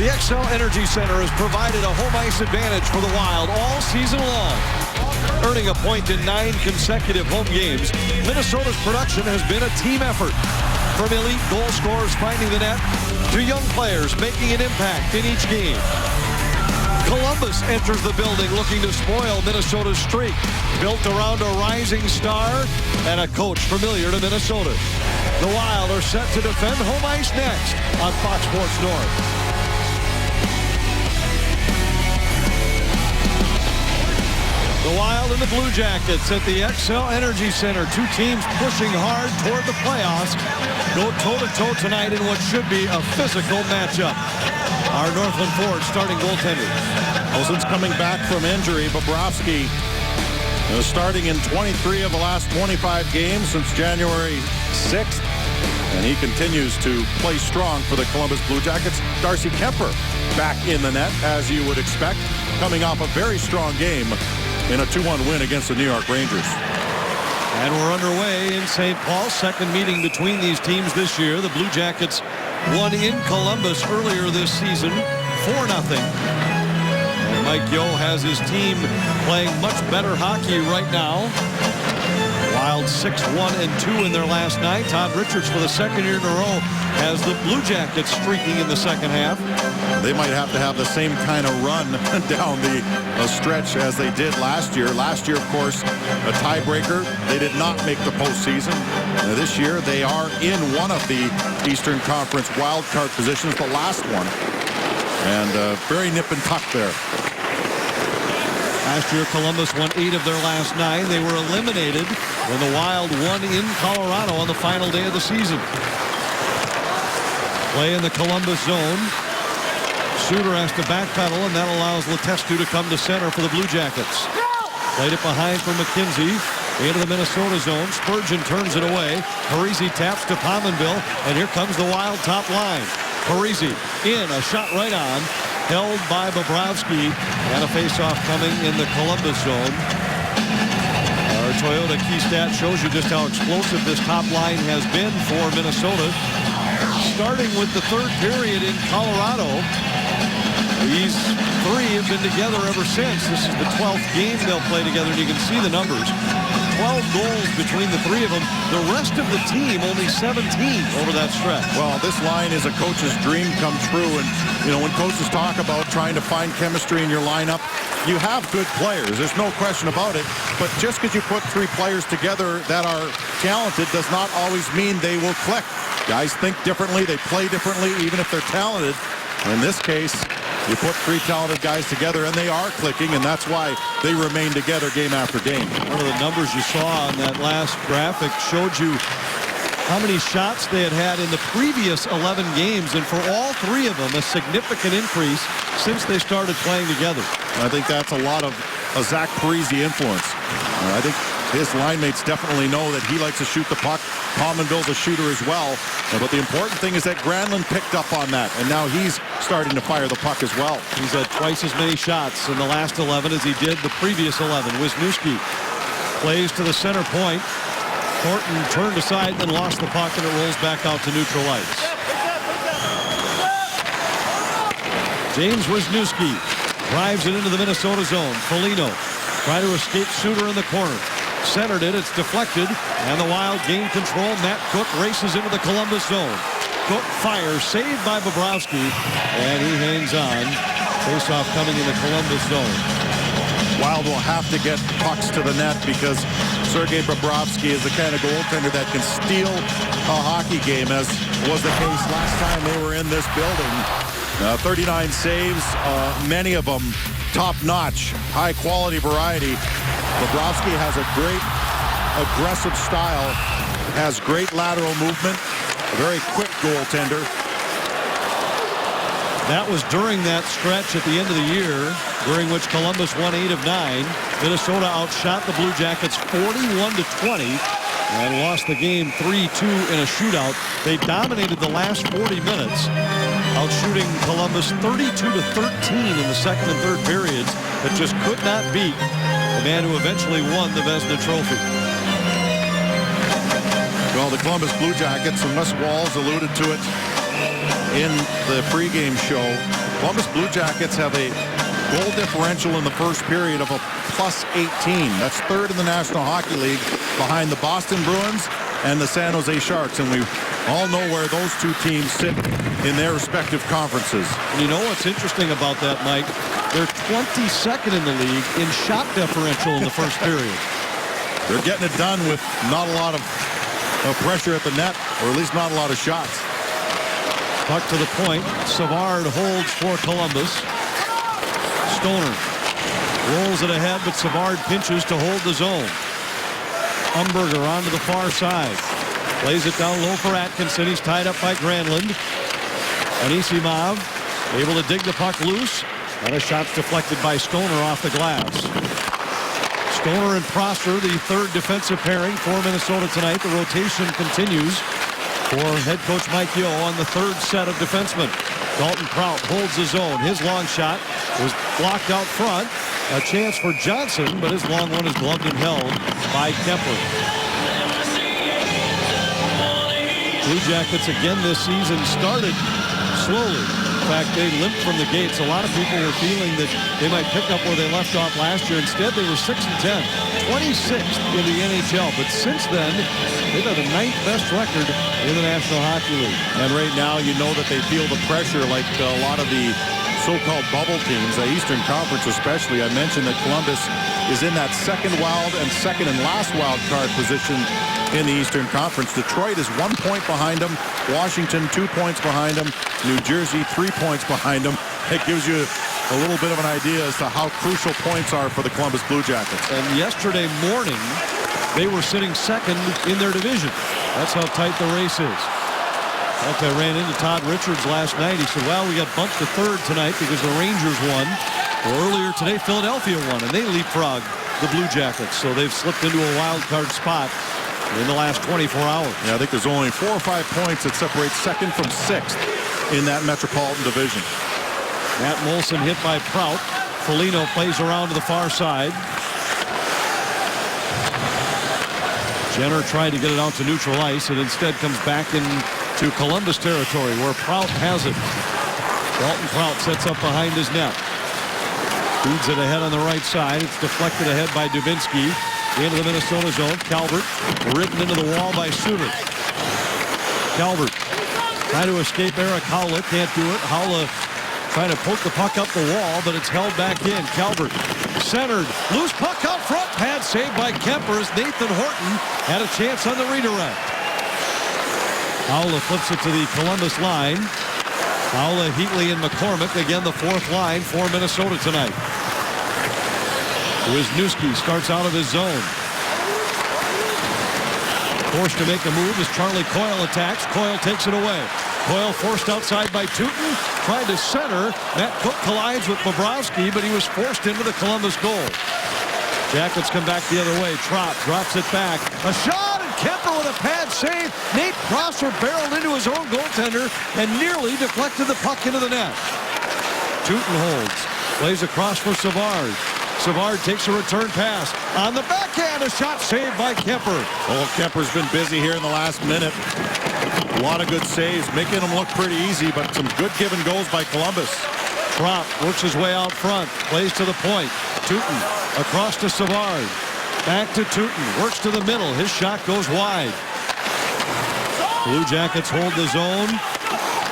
The Xcel Energy Center has provided a home ice advantage for the Wild all season long. Earning a point in 9 consecutive home games, Minnesota's production has been a team effort. From elite goal scorers finding the net to young players making an impact in each game. Columbus enters the building looking to spoil Minnesota's streak, built around a rising star and a coach familiar to Minnesota. The Wild are set to defend home ice next on Fox Sports North. The Wild and the Blue Jackets at the Xcel Energy Center. Two teams pushing hard toward the playoffs. Go toe-to-toe tonight in what should be a physical matchup. Our Northland Ford starting goaltender. Well, since coming back from injury, Bobrovsky is starting in 23 of the last 25 games since January 6th. And he continues to play strong for the Columbus Blue Jackets. Darcy Kemper back in the net, as you would expect, coming off a very strong game in a 2-1 win against the New York Rangers. And we're underway in St. Paul. Second meeting between these teams this year. The Blue Jackets won in Columbus earlier this season, 4-0. And Mike Yeo has his team playing much better hockey right now. Wild 6-1-2 in their last 9. Todd Richards, for the second year in a row, has the Blue Jackets streaking in the second half. They might have to have the same kind of run down the stretch as they did last year. Last year, of course, a tiebreaker. They did not make the postseason. This year, they are in one of the Eastern Conference wildcard positions, the last one. And very nip and tuck there. Last year, Columbus won 8 of their last 9. They were eliminated when the Wild won in Colorado on the final day of the season. Play in the Columbus zone. Suter has to backpedal, and that allows Letestu to come to center for the Blue Jackets. Played it behind for McKenzie. Into the Minnesota zone. Spurgeon turns it away. Parise taps to Pominville, and here comes the Wild top line. Parise in, a shot right on. Held by Bobrovsky, and a face-off coming in the Columbus zone. Our Toyota Keystat shows you just how explosive this top line has been for Minnesota. Starting with the third period in Colorado, these three have been together ever since. This is the 12th game they'll play together, and you can see the numbers. 12 goals between the three of them. The rest of the team only 17 over that stretch. Well, this line is a coach's dream come true. And, you know, when coaches talk about trying to find chemistry in your lineup, you have good players. There's no question about it. But just because you put 3 players together that are talented does not always mean they will click. Guys think differently. They play differently, even if they're talented. In this case, you put 3 talented guys together, and they are clicking, and that's why they remain together game after game. One of the numbers you saw on that last graphic showed you how many shots they had in the previous 11 games, and for all 3 of them, a significant increase since they started playing together. I think that's a lot of Zach Parise influence. I think his line mates definitely know that he likes to shoot the puck. Pominville's a shooter as well. But the important thing is that Granlund picked up on that, and now he's starting to fire the puck as well. He's had twice as many shots in the last 11 as he did the previous 11. Wisniewski plays to the center point. Thornton turned aside and lost the puck, and it rolls back out to neutral ice. James Wisniewski drives it into the Minnesota zone. Foligno trying to escape Suter in the corner. Centered it, it's deflected, and the Wild gain control. Matt Cook races into the Columbus zone. Cook fires, saved by Bobrovsky, and he hangs on. Face-off coming in the Columbus zone. Wild will have to get pucks to the net because Sergei Bobrovsky is the kind of goaltender that can steal a hockey game, as was the case last time they were in this building. 39 saves, many of them top-notch, high-quality variety. Bobrovsky has a great aggressive style, has great lateral movement, a very quick goaltender. That was during that stretch at the end of the year, during which Columbus won 8 of 9. Minnesota outshot the Blue Jackets 41-20 and lost the game 3-2 in a shootout. They dominated the last 40 minutes, outshooting Columbus 32-13 in the second and third periods, but just could not beat the man who eventually won the Vezina Trophy. Well, the Columbus Blue Jackets, and Wes Walz alluded to it in the pregame show, Columbus Blue Jackets have a goal differential in the first period of a +18. That's third in the National Hockey League behind the Boston Bruins and the San Jose Sharks. And we all know where those two teams sit in their respective conferences. And you know what's interesting about that, Mike? They're 22nd in the league in shot differential in the first period. They're getting it done with not a lot of pressure at the net, or at least not a lot of shots. Puck to the point. Savard holds for Columbus. Stoner rolls it ahead, but Savard pinches to hold the zone. Umberger onto the far side. Plays it down low for Atkinson. He's tied up by Granlund. Anisimov able to dig the puck loose. And a shot's deflected by Stoner off the glass. Stoner and Prosser, the third defensive pairing for Minnesota tonight. The rotation continues for head coach Mike Yeo on the third set of defensemen. Dalton Prout holds the zone. His long shot was blocked out front. A chance for Johnson, but his long one is gloved and held by Kemper. Blue Jackets again this season started slowly. In fact, they limped from the gates. A lot of people were feeling that they might pick up where they left off last year. Instead, they were 6-10, 26th in the NHL. But since then, they've had the 9th best record in the National Hockey League. And right now, you know that they feel the pressure like a lot of the so-called bubble teams, the Eastern Conference especially. I mentioned that Columbus is in that second wild and second and last wild card position in the Eastern Conference. Detroit is 1 point behind them. Washington 2 points behind them. New Jersey 3 points behind them. It gives you a little bit of an idea as to how crucial points are for the Columbus Blue Jackets. And yesterday morning, they were sitting second in their division. That's how tight the race is. In fact, I ran into Todd Richards last night. He said, well, we got bumped to third tonight because the Rangers won. Well, earlier today, Philadelphia won, and they leapfrogged the Blue Jackets. So they've slipped into a wild card spot in the last 24 hours. Yeah, I think there's only 4 or 5 points that separate second from sixth in that Metropolitan Division. Matt Molson hit by Prout. Foligno plays around to the far side. Jenner tried to get it out to neutral ice and instead comes back into Columbus territory where Prout has it. Dalton Prout sets up behind his net. Feeds it ahead on the right side. It's deflected ahead by Dubinsky. Into the Minnesota zone. Calvert ridden into the wall by Suter. Calvert trying to escape Eric Howlett. Can't do it. Howlett trying to poke the puck up the wall, but it's held back in. Calvert centered. Loose puck out front. Pad saved by Kemper as Nathan Horton had a chance on the redirect. Howlett flips it to the Columbus line. Howlett, Heatley, and McCormick. Again, the fourth line for Minnesota tonight. Wisniewski starts out of his zone. Forced to make a move as Charlie Coyle attacks. Coyle takes it away. Coyle forced outside by Teuton. Tried to center. Matt Cook collides with Bobrovsky, but he was forced into the Columbus goal. Jackets come back the other way. Trott drops it back. A shot, and Kemper with a pad save. Nate Prosser barreled into his own goaltender and nearly deflected the puck into the net. Teuton holds. Plays across for Savard. Savard takes a return pass. On the backhand, a shot saved by Kemper. Oh, Kemper's been busy here in the last minute. A lot of good saves, making them look pretty easy, but some good given goals by Columbus. Trott works his way out front. Plays to the point. Teuton across to Savard. Back to Teuton. Works to the middle. His shot goes wide. Blue Jackets hold the zone.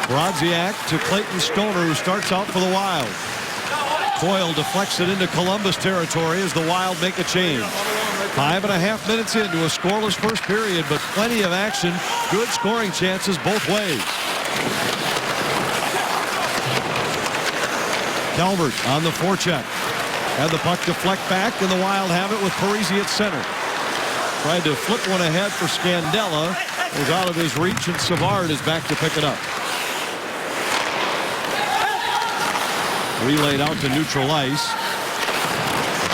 Brodziak to Clayton Stoner, who starts out for the Wild. Coyle deflects it into Columbus territory as the Wild make a change. 5.5 minutes into a scoreless first period, but plenty of action. Good scoring chances both ways. Calvert on the forecheck. Had the puck deflect back, and the Wild have it with Parisi at center. Tried to flip one ahead for Scandella. It was out of his reach, and Savard is back to pick it up. Relayed out to neutral ice.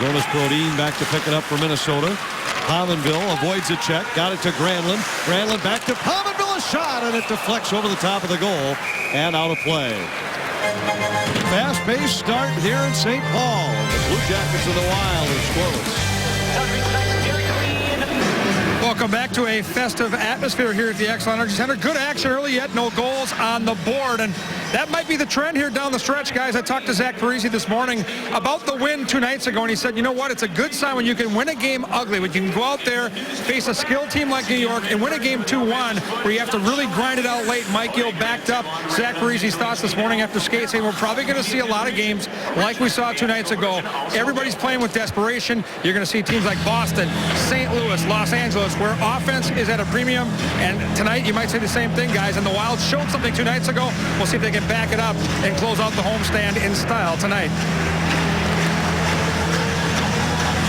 Jonas Brodin back to pick it up for Minnesota. Pominville avoids a check. Got it to Granlund. Granlund back to Pominville. A shot, and it deflects over the top of the goal and out of play. Fast-paced start here in St. Paul. The Blue Jackets of the Wild are scoreless. Welcome back to a festive atmosphere here at the Xcel Energy Center. Good action early, yet no goals on the board. And that might be the trend here down the stretch, guys. I talked to Zach Parise this morning about the win 2 nights ago, and he said, you know what, it's a good sign when you can win a game ugly, when you can go out there, face a skilled team like New York, and win a game 2-1, where you have to really grind it out late. Mike Gill backed up Zach Parise's thoughts this morning after skate, saying we're probably going to see a lot of games like we saw 2 nights ago. Everybody's playing with desperation. You're going to see teams like Boston, St. Louis, Los Angeles, where offense is at a premium, and tonight you might say the same thing, guys, and the Wild showed something 2 nights ago. We'll see if they can back it up and close out the homestand in style tonight.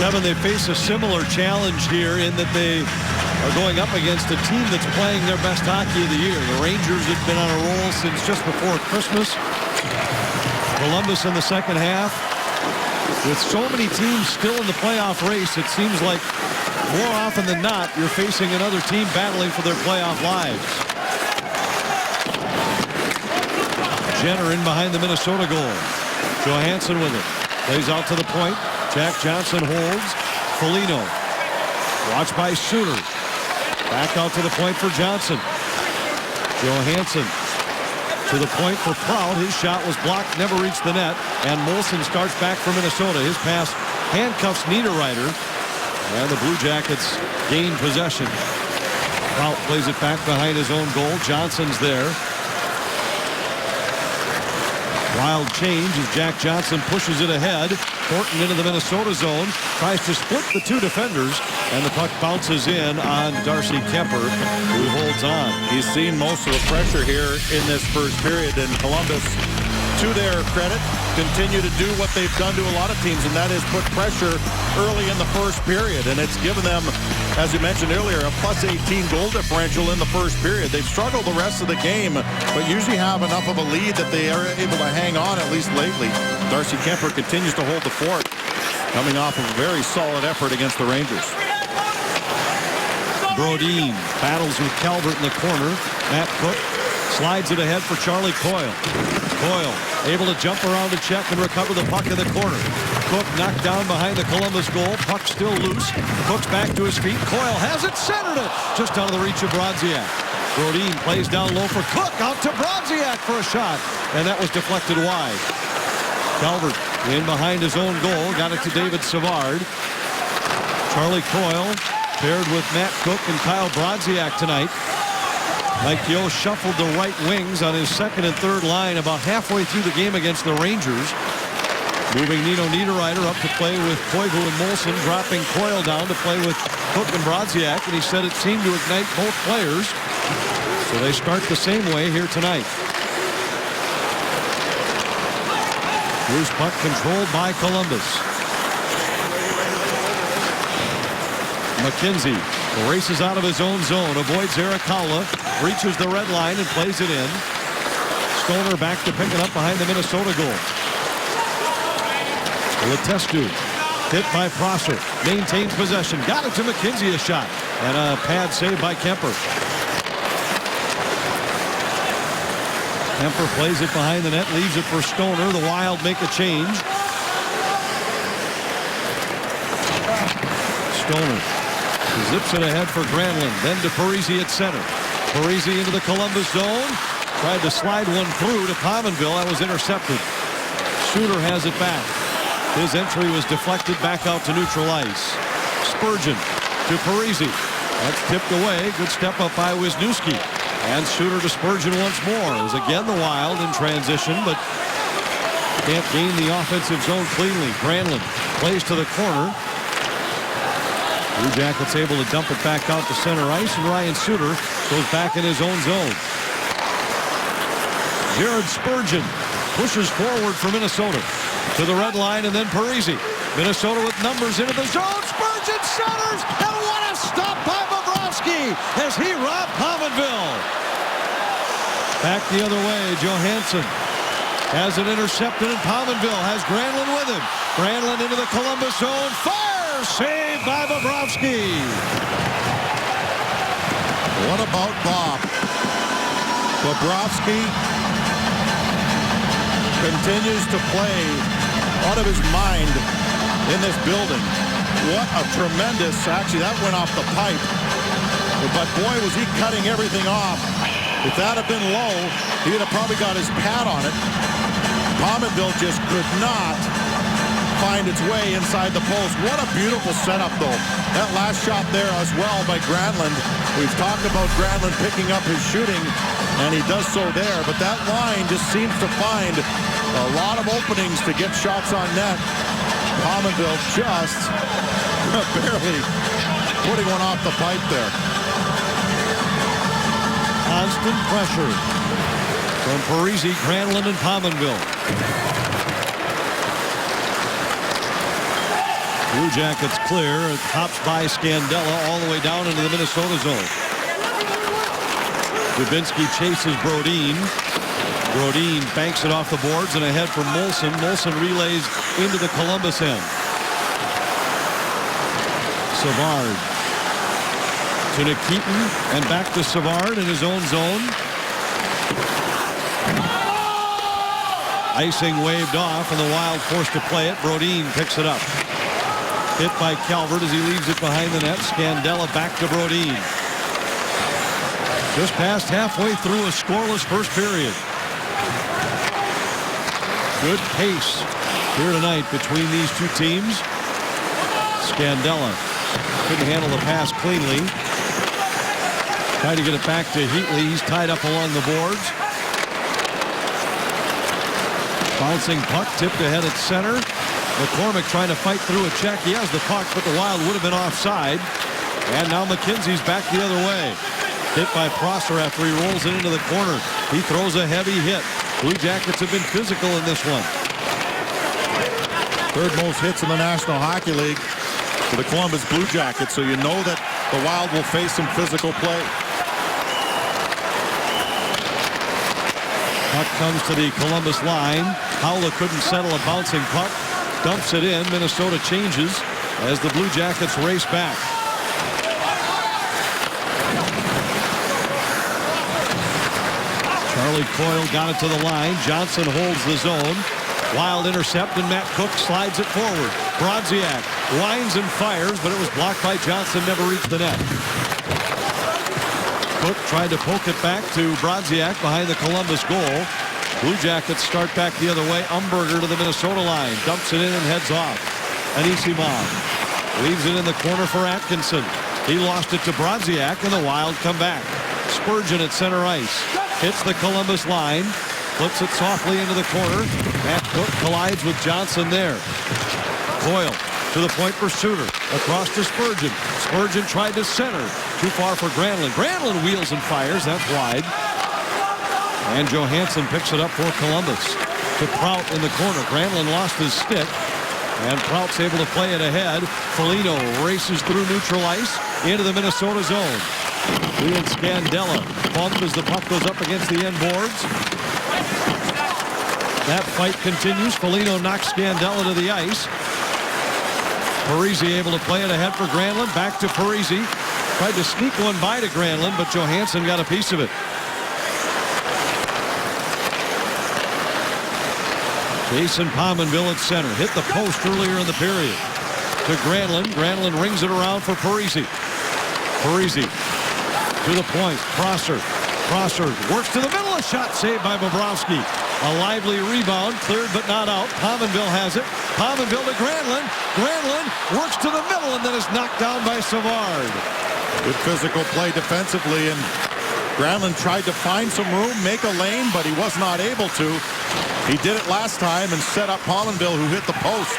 Kevin, they face a similar challenge here in that they are going up against a team that's playing their best hockey of the year. The Rangers have been on a roll since just before Christmas. Columbus in the second half. With so many teams still in the playoff race, it seems like more often than not, you're facing another team battling for their playoff lives. Jenner in behind the Minnesota goal. Johansson with it. Plays out to the point. Jack Johnson holds. Foligno. Watched by Suter. Back out to the point for Johnson. Johansson to the point for Proud. His shot was blocked, never reached the net. And Molson starts back for Minnesota. His pass handcuffs Niederreiter. And the Blue Jackets gain possession. Proud plays it back behind his own goal. Johnson's there. Wild change as Jack Johnson pushes it ahead. Thornton into the Minnesota zone. Tries to split the 2 defenders. And the puck bounces in on Darcy Kemper, who holds on. He's seen most of the pressure here in this first period. And Columbus, to their credit, continue to do what they've done to a lot of teams, and that is put pressure early in the first period. And it's given them, as you mentioned earlier, a plus 18 goal differential in the first period. They've struggled the rest of the game, but usually have enough of a lead that they are able to hang on, at least lately. Darcy Kemper continues to hold the fort, coming off of a very solid effort against the Rangers. Brodin battles with Calvert in the corner. Matt Cook slides it ahead for Charlie Coyle. Coyle able to jump around to check and recover the puck in the corner. Cook knocked down behind the Columbus goal. Puck still loose. Cook's back to his feet. Coyle has it, centered it. Just out of the reach of Brodziak. Brodin plays down low for Cook. Out to Brodziak for a shot. And that was deflected wide. Calvert in behind his own goal. Got it to David Savard. Charlie Coyle paired with Matt Cook and Kyle Brodziak tonight. Mike Yeo shuffled the right wings on his second and third line about halfway through the game against the Rangers. Moving Nino Niederreiter up to play with Koivu and Molson, dropping Coyle down to play with Cook and Brodziak, and he said it seemed to ignite both players. So they start the same way here tonight. Loose puck controlled by Columbus. McKenzie races out of his own zone, avoids Erik Haula, reaches the red line and plays it in. Stoner back to pick it up behind the Minnesota goal. Letestu hit by Prosser, maintains possession, got it to McKenzie, a shot, and a pad save by Kemper. Kemper plays it behind the net, leaves it for Stoner. The Wild make a change. Stoner zips it ahead for Granlund, then to Parise at center. Parise into the Columbus zone. Tried to slide one through to Pominville. That was intercepted. Suter has it back. His entry was deflected back out to neutral ice. Spurgeon to Parise. That's tipped away. Good step up by Wisniewski. And Suter to Spurgeon once more. It was again the Wild in transition, but can't gain the offensive zone cleanly. Granlund plays to the corner. Blue Jackets able to dump it back out to center ice, and Ryan Suter goes back in his own zone. Jared Spurgeon pushes forward for Minnesota to the red line, and then Parise. Minnesota with numbers into the zone. Spurgeon centers, and what a stop by Bobrovsky as he robbed Pominville. Back the other way, Johansson has it intercepted, and Pominville has Granlund with him. Granlund into the Columbus zone. Fire! Saved by Bobrovsky. What about Bob? Bobrovsky continues to play out of his mind in this building. What a tremendous, actually that went off the pipe. But boy, was he cutting everything off If that had been low, he'd have probably got his pad on it. Pominville just could not find its way inside the post. What a beautiful setup, though. That last shot there as well by Granlund. We've talked about Granlund picking up his shooting, and he does so there. But that line just seems to find a lot of openings to get shots on net. Pominville just barely putting one off the pipe there. Constant pressure from Parise, Granlund, and Pominville. Blue Jackets clear. It hops by Scandella all the way down into the Minnesota zone. Dubinsky chases Brodin. Brodin banks it off the boards and ahead for Molson. Molson relays into the Columbus end. Savard to Nikitin and back to Savard in his own zone. Icing waved off and the Wild forced to play it. Brodin picks it up. Hit by Calvert as he leaves it behind the net. Scandella back to Brodin. Just past halfway through a scoreless first period. Good pace here tonight between these two teams. Scandella couldn't handle the pass cleanly. Tried to get it back to Heatley. He's tied up along the boards. Bouncing puck tipped ahead at center. McCormick trying to fight through a check. He has the puck, but the Wild would have been offside. And now McKenzie's back the other way. Hit by Prosser after he rolls it into the corner. He throws a heavy hit. Blue Jackets have been physical in this one. Third most hits in the National Hockey League for the Columbus Blue Jackets, so you know that the Wild will face some physical play. Puck comes to the Columbus line. Howla couldn't settle a bouncing puck. Dumps it in. Minnesota changes as the Blue Jackets race back. Charlie Coyle got it to the line. Johnson holds the zone. Wild intercept and Matt Cook slides it forward. Brodziak winds and fires, but it was blocked by Johnson. Never reached the net. Cook tried to poke it back to Brodziak behind the Columbus goal. Blue Jackets start back the other way. Umberger to the Minnesota line. Dumps it in and heads off. Anisimov leaves it in the corner for Atkinson. He lost it to Brodziak, and the Wild come back. Spurgeon at center ice. Hits the Columbus line. Flips it softly into the corner. Matt Cook collides with Johnson there. Coyle to the point for Suter. Across to Spurgeon. Spurgeon tried to center. Too far for Granlund. Granlund wheels and fires. That's wide. And Johansson picks it up for Columbus. To Prout in the corner. Granlund lost his stick. And Prout's able to play it ahead. Foligno races through neutral ice into the Minnesota zone. Leon Scandella bumped as the puck goes up against the end boards. That fight continues. Foligno knocks Scandella to the ice. Parise able to play it ahead for Granlund. Back to Parise. Tried to sneak one by to Granlund, but Johansson got a piece of it. Jason Pominville at center. Hit the post earlier in the period. To Granlund. Granlund rings it around for Parise. Parise to the point. Prosser. Prosser works to the middle. A shot saved by Bobrovsky. A lively rebound. Cleared but not out. Pominville has it. Pominville to Granlund. Granlund works to the middle and then is knocked down by Savard. Good physical play defensively, and Granlund tried to find some room, make a lane, but he was not able to. He did it last time and set up Pominville, who hit the post.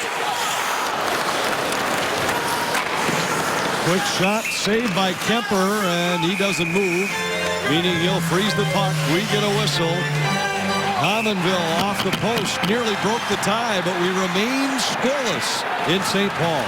Quick shot saved by Kemper, and he doesn't move, meaning he'll freeze the puck. We get a whistle. Pominville off the post nearly broke the tie, but we remain scoreless in St. Paul.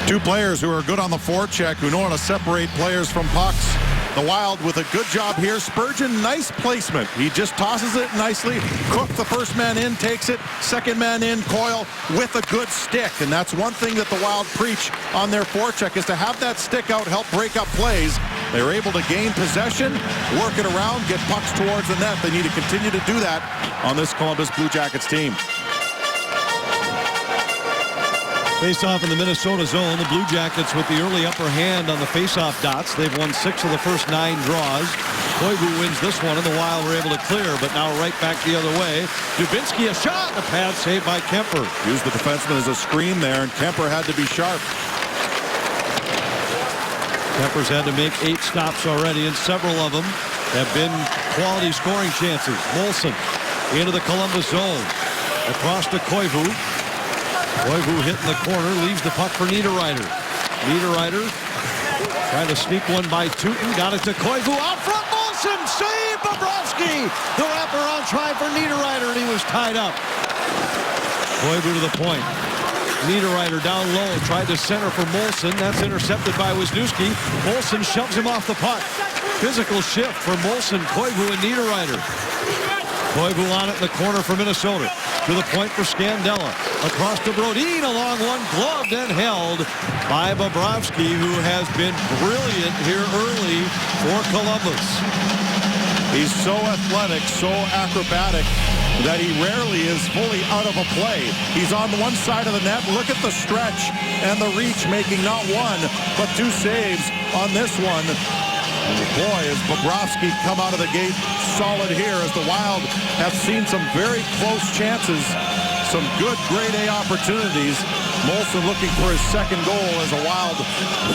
Two players who are good on the forecheck, who know how to separate players from pucks. The Wild with a good job here. Spurgeon, nice placement. He just tosses it nicely. Cook, the first man in, takes it. Second man in, Coyle, with a good stick. And that's one thing that the Wild preach on their forecheck, is to have that stick out, help break up plays. They're able to gain possession, work it around, get pucks towards the net. They need to continue to do that on this Columbus Blue Jackets team. Face-off in the Minnesota zone. The Blue Jackets with the early upper hand on the face-off dots. They've won 6 of the first 9 draws. Koivu wins this one, and the Wild were able to clear, but now right back the other way. Dubinsky, a shot. The pad saved by Kemper. Used the defenseman as a screen there, and Kemper had to be sharp. Kemper's had to make 8 stops already, and several of them have been quality scoring chances. Molson into the Columbus zone. Across to Koivu. Koivu hit in the corner, leaves the puck for Niederreiter. Niederreiter trying to sneak one by Tooten. Got it to Koivu. Out front, Molson. Save Bobrovsky. The wraparound try for Niederreiter, and he was tied up. Koivu to the point. Niederreiter down low. Tried to center for Molson. That's intercepted by Wisniewski. Molson shoves him off the puck. Physical shift for Molson, Koivu, and Niederreiter. Koivu on it in the corner for Minnesota. To the point for Scandella. Across to Brodin, along one, gloved and held by Bobrovsky, who has been brilliant here early for Columbus. He's so athletic, so acrobatic, that he rarely is fully out of a play. He's on one side of the net. Look at the stretch and the reach, making not one, but 2 saves on this one. And boy, has Bobrovsky come out of the gate solid here, as the Wild have seen some very close chances, some good grade A opportunities. Molson looking for his second goal as a Wild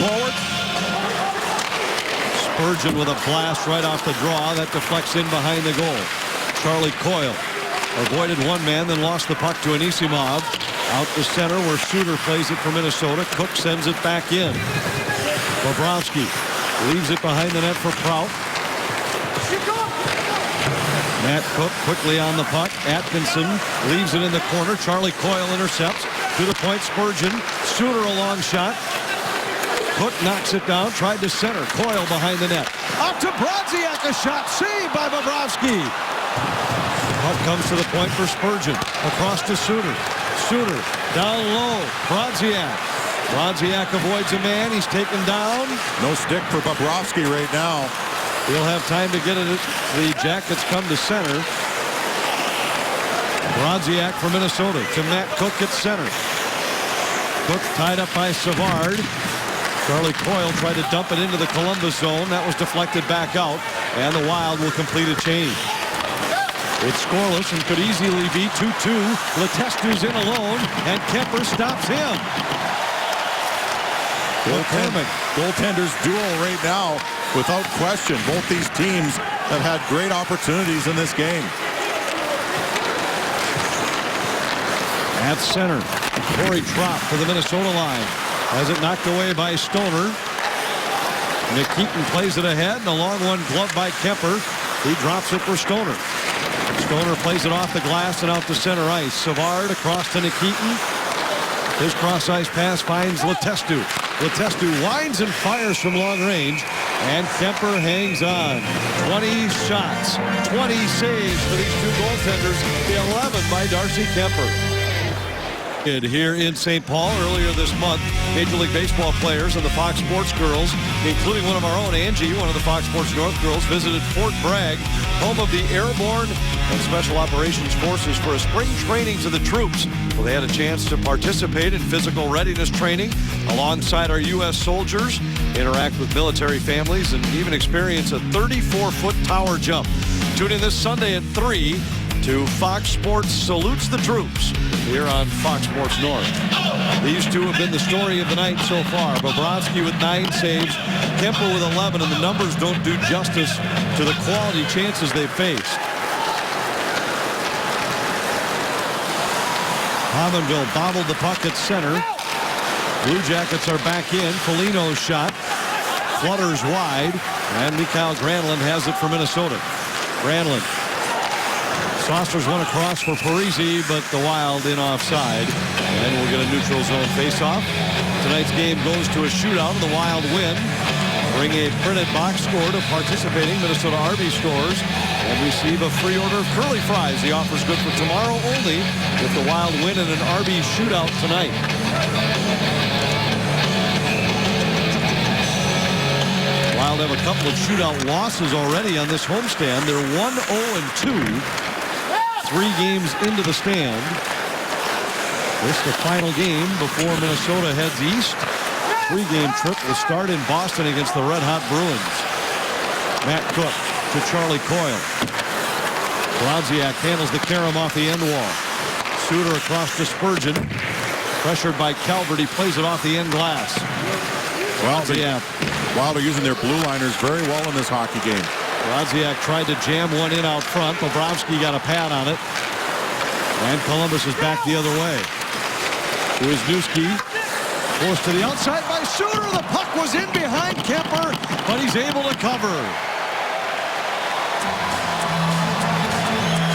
forward. Spurgeon with a blast right off the draw. That deflects in behind the goal. Charlie Coyle avoided one man, then lost the puck to Anisimov. Out the center where Suter plays it for Minnesota. Cook sends it back in. Bobrovsky leaves it behind the net for Prout. Matt Cook quickly on the puck. Atkinson leaves it in the corner. Charlie Coyle intercepts. To the point, Spurgeon. Suter a long shot. Cook knocks it down. Tried to center. Coyle behind the net. Out to Brodziak. A shot saved by Bobrovsky. Puck comes to the point for Spurgeon. Across to Suter. Suter down low. Brodziak. Brodziak avoids a man. He's taken down. No stick for Bobrovsky right now. He'll have time to get it. The Jackets come to center. Brodziak for Minnesota to Matt Cook at center. Cook tied up by Savard. Charlie Coyle tried to dump it into the Columbus zone. That was deflected back out, and the Wild will complete a change. It's scoreless and could easily be 2-2. Letestu's in alone, and Kemper stops him. Goaltenders duel right now, without question. Both these teams have had great opportunities in this game. At center, Corey Tropp for the Minnesota line. Has it knocked away by Stoner. Nikitin plays it ahead, and a long one gloved by Kemper. He drops it for Stoner. Stoner plays it off the glass and out to center ice. Savard across to Nikitin. His cross-ice pass finds Letestu. Letestu winds and fires from long range, and Kemper hangs on. 20 shots, 20 saves for these two goaltenders, the 11 by Darcy Kemper. Here in St. Paul earlier this month, Major League Baseball players and the Fox Sports girls, including one of our own, Angie, one of the Fox Sports North girls, visited Fort Bragg, home of the Airborne and Special Operations Forces, for a spring training to the troops. Well, they had a chance to participate in physical readiness training alongside our U.S. soldiers, interact with military families, and even experience a 34-foot tower jump. Tune in this Sunday at 3 to Fox Sports Salutes the Troops here on Fox Sports North. These two have been the story of the night so far. Bobrovsky with 9 saves, Kemper with 11, and the numbers don't do justice to the quality chances they've faced. Pominville bobbled the puck at center. Blue Jackets are back in. Foligno's shot flutters wide, and Mikael Granlund has it for Minnesota. Granlund. Saucers one across for Parise, but the Wild in offside. And we'll get a neutral zone faceoff. Tonight's game goes to a shootout, and the Wild win. Bring a printed box score to participating Minnesota Arby's stores and receive a free order of curly fries. The offer's good for tomorrow only if the Wild win in an Arby's shootout tonight. Wild have a couple of shootout losses already on this homestand. They're 1-0-2. 3 games into the stand. This is the final game before Minnesota heads east. 3-game trip will start in Boston against the Red Hot Bruins. Matt Cook to Charlie Coyle. Brodziak handles the carom off the end wall. Suter across to Spurgeon. Pressured by Calvert. He plays it off the end glass. Wilder using their blue liners very well in this hockey game. Brodziak tried to jam one in out front. Bobrovsky got a pad on it. And Columbus is back the other way. Wisniewski forced to the outside by Suter. The puck was in behind Kemper, but he's able to cover.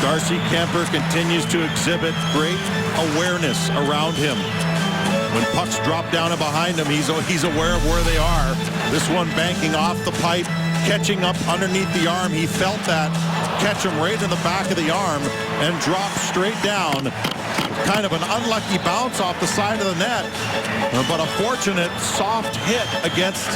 Darcy Kemper continues to exhibit great awareness around him. When pucks drop down and behind him, he's aware of where they are. This one banking off the pipe, catching up underneath the arm. He felt that catch him right in the back of the arm and drop straight down. Kind of an unlucky bounce off the side of the net, but a fortunate soft hit against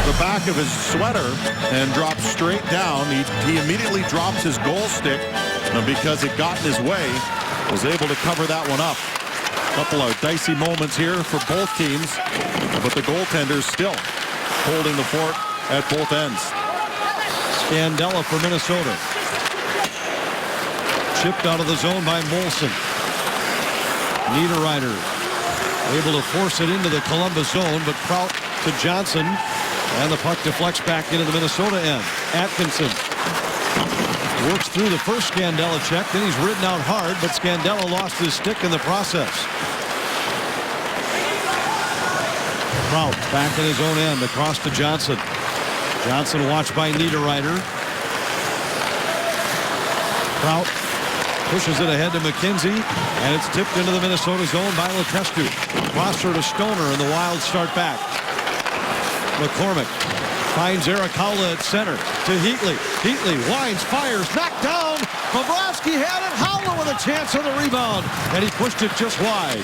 the back of his sweater and drops straight down. He immediately drops his goal stick because it got in his way. Was able to cover that one up. A couple of dicey moments here for both teams, but the goaltenders still holding the fort at both ends. Scandella for Minnesota. Chipped out of the zone by Molson. Niederreiter able to force it into the Columbus zone, but Prout to Johnson, and the puck deflects back into the Minnesota end. Atkinson works through the first Scandella check, then he's ridden out hard, but Scandella lost his stick in the process. Prout back in his own end, across to Johnson. Johnson watched by Niederreiter. Prout pushes it ahead to McKenzie, and it's tipped into the Minnesota zone by Letestu. Crosser to Stoner, and the Wild start back. McCormick finds Erik Haula at center to Heatley. Heatley winds, fires, knocked down. Bobrovsky had it. Haula with a chance on the rebound, and he pushed it just wide.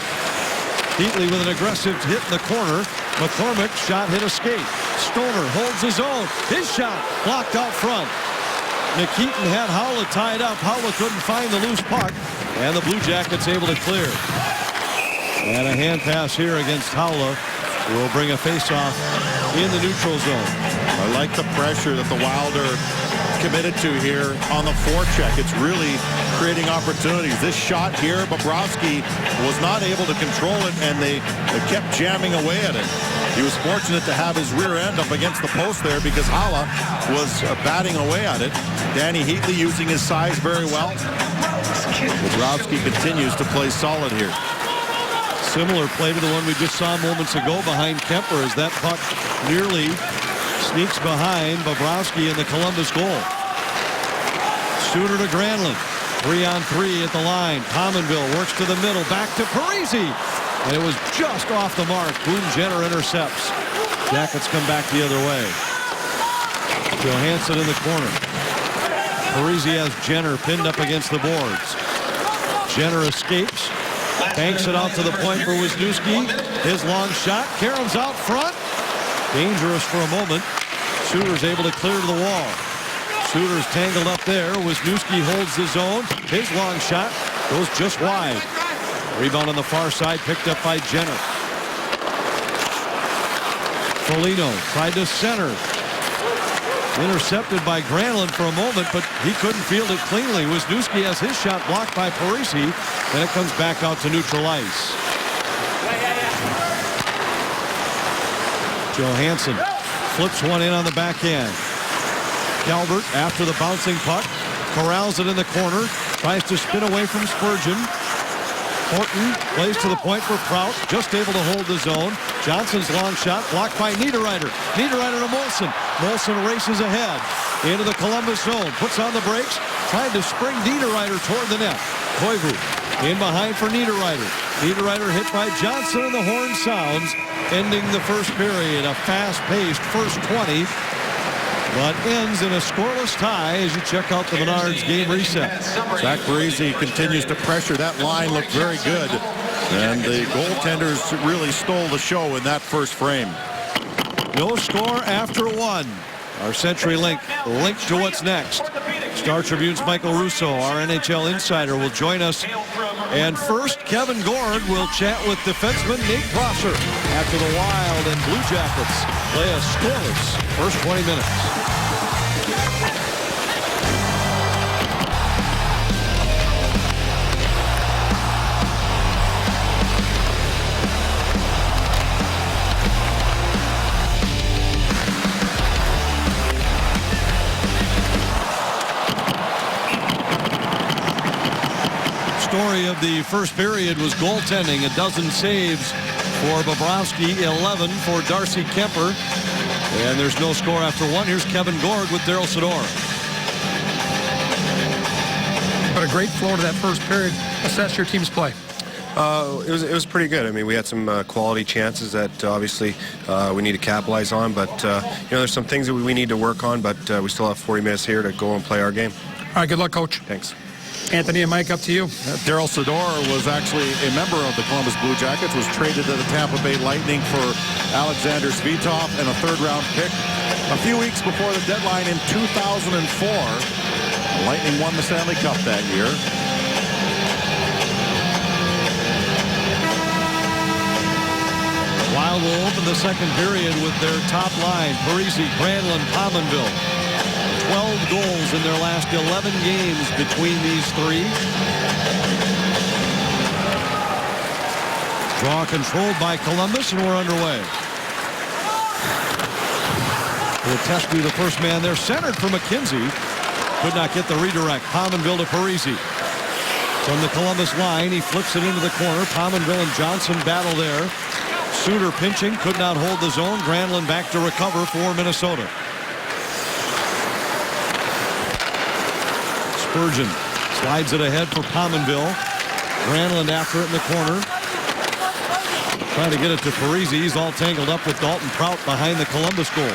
Heatley with an aggressive hit in the corner. McCormick shot hit a skate. Stoner holds his own. His shot blocked out front. Nikitin had Haula tied up. Haula couldn't find the loose puck, and the Blue Jackets able to clear. And a hand pass here against Haula will bring a face-off in the neutral zone. I like the pressure that the Wild are committed to here on the forecheck. It's really creating opportunities. This shot here, Bobrovsky was not able to control it, and they kept jamming away at it. He was fortunate to have his rear end up against the post there because Haula was batting away at it. Danny Heatley using his size very well. Bobrovsky continues to play solid here. Similar play to the one we just saw moments ago behind Kemper as that puck nearly sneaks behind Bobrovsky in the Columbus goal. Suter to Granlund. 3-on-3 at the line. Pominville works to the middle. Back to Parisi. And it was just off the mark. Boone Jenner intercepts. Jackets come back the other way. Johansson in the corner. Parisi has Jenner pinned up against the boards. Jenner escapes. Banks it out to the point for Wisniewski. His long shot. Karem's out front. Dangerous for a moment. Suter's able to clear to the wall. Suter's tangled up there. Wisniewski holds his own. His long shot goes just wide. Rebound on the far side picked up by Jenner. Foligno tried to center. Intercepted by Granlund for a moment, but he couldn't field it cleanly. Wisniewski has his shot blocked by Parisi. Then it comes back out to neutral ice. Johansson flips one in on the back end. Calvert, after the bouncing puck, corrals it in the corner, tries to spin away from Spurgeon. Horton plays to the point for Prout, just able to hold the zone. Johnson's long shot blocked by Niederreiter. Niederreiter to Molson. Molson races ahead into the Columbus zone, puts on the brakes, tried to spring Niederreiter toward the net. Koivu in behind for Niederreiter. Niederreiter hit by Johnson, and the horn sounds, ending the first period. A fast-paced first 20, but ends in a scoreless tie as you check out the Menards game reset. Zach Parisi continues to pressure. That line looked very good, and the goaltenders really stole the show in that first frame. No score after one. Our CenturyLink link to what's next. Star Tribune's Michael Russo, our NHL insider, will join us. And first, Kevin Gord will chat with defenseman Nate Prosser after the Wild and Blue Jackets play a scoreless first 20 minutes. Story of the first period was goaltending. A dozen saves for Bobrovsky, 11 for Darcy Kemper. And there's no score after one. Here's Kevin Gord with Daryl Sador. But a great flow to that first period. Assess your team's play. It was pretty good. I mean, we had some quality chances that obviously we need to capitalize on. But, there's some things that we need to work on. But we still have 40 minutes here to go and play our game. All right, good luck, Coach. Thanks. Anthony and Mike, up to you. Daryl Sador was actually a member of the Columbus Blue Jackets, was traded to the Tampa Bay Lightning for Alexander Svitov and a third-round pick. A few weeks before the deadline in 2004, the Lightning won the Stanley Cup that year. Wild will open the second period with their top line, Parise, Granlund, Pominville. 12 goals in their last 11 games between these three. Draw controlled by Columbus, and we're underway. Letestu, the first man there, centered for McKenzie. Could not get the redirect. Pominville to Parise. From the Columbus line, he flips it into the corner. Pominville and Johnson battle there. Suter pinching, could not hold the zone. Granlund back to recover for Minnesota. Spurgeon slides it ahead for Pominville. Granlund after it in the corner. Trying to get it to Parise. He's all tangled up with Dalton Prout behind the Columbus goal.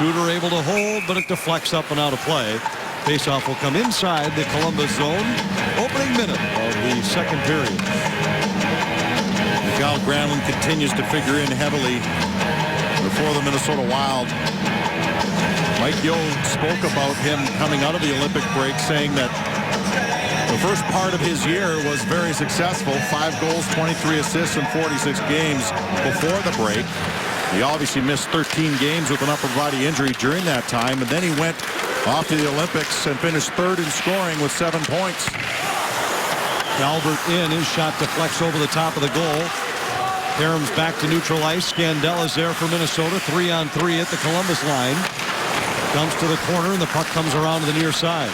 Suter able to hold, but it deflects up and out of play. Faceoff will come inside the Columbus zone. Opening minute of the second period. Mikael Granlund continues to figure in heavily before the Minnesota Wild. Mike Yeo spoke about him coming out of the Olympic break, saying that the first part of his year was very successful. 5 goals, 23 assists in 46 games before the break. He obviously missed 13 games with an upper body injury during that time, and then he went off to the Olympics and finished third in scoring with 7 points. Albert in, his shot deflects over the top of the goal. Karam's back to neutral ice. Scandella's there for Minnesota. 3-on-3 at the Columbus line. Comes to the corner, and the puck comes around to the near side.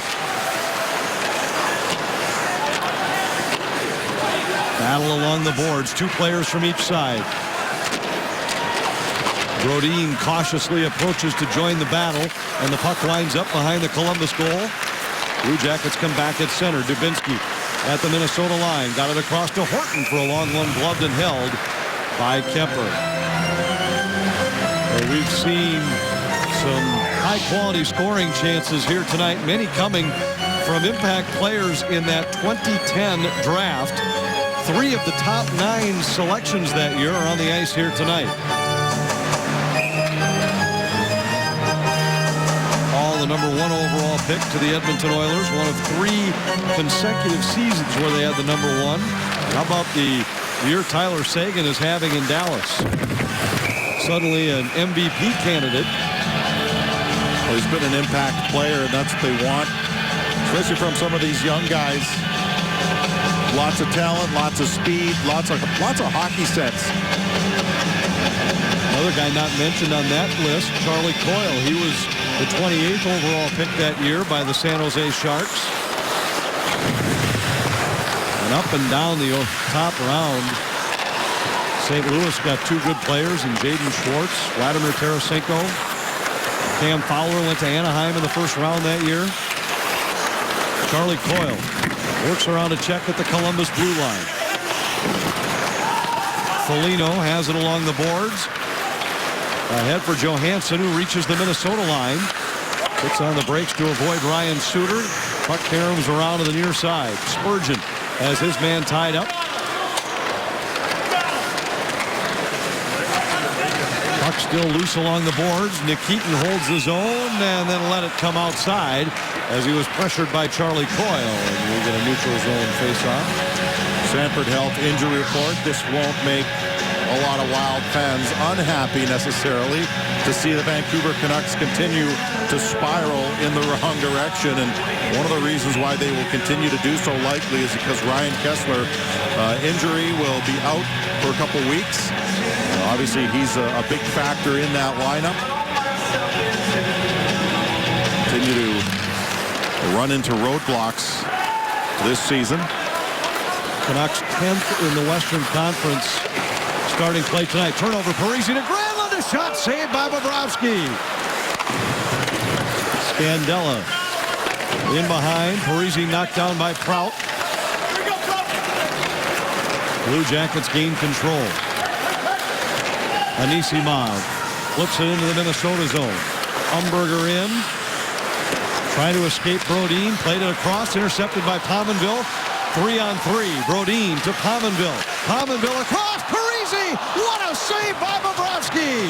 Battle along the boards. 2 players from each side. Brodin cautiously approaches to join the battle, and the puck winds up behind the Columbus goal. Blue Jackets come back at center. Dubinsky at the Minnesota line. Got it across to Horton for a long one, gloved and held by Kemper. Well, we've seen some high-quality scoring chances here tonight, many coming from impact players in that 2010 draft. 3 of the top 9 selections that year are on the ice here tonight. The number 1 overall pick to the Edmonton Oilers, one of 3 consecutive seasons where they had the number 1. How about the year Tyler Seguin is having in Dallas? Suddenly an MVP candidate. Well, he's been an impact player, and that's what they want, especially from some of these young guys. Lots of talent, lots of speed, lots of hockey sense. Another guy not mentioned on that list, Charlie Coyle. He was the 28th overall pick that year by the San Jose Sharks. And up and down the top round, St. Louis got 2 good players in Jaden Schwartz, Vladimir Tarasenko. Cam Fowler went to Anaheim in the first round that year. Charlie Coyle works around a check at the Columbus blue line. Foligno has it along the boards. Ahead for Johansson, who reaches the Minnesota line. Sits on the brakes to avoid Ryan Suter. Puck caroms around to the near side. Spurgeon has his man tied up. Puck still loose along the boards. Nikitin holds the zone and then let it come outside. as he was pressured by Charlie Coyle, and we get a neutral zone face-off. Sanford Health injury report. This won't make a lot of Wild fans unhappy necessarily to see the Vancouver Canucks continue to spiral in the wrong direction. And one of the reasons why they will continue to do so likely is because Ryan Kessler injury will be out for a couple weeks. Obviously, he's a big factor in that lineup. Continue to run into roadblocks this season. Canucks 10th in the Western Conference. Starting play tonight. Turnover. Parise to Granlund. A shot saved by Bobrovsky. Scandella in behind. Parise knocked down by Prout. Blue Jackets gain control. Anisimov flips it into the Minnesota zone. Umberger in. Trying to escape Brodin. Played it across. Intercepted by Pominville. 3-on-3. Brodin to Pominville. Pominville across. Parise! What a save by Bobrovsky!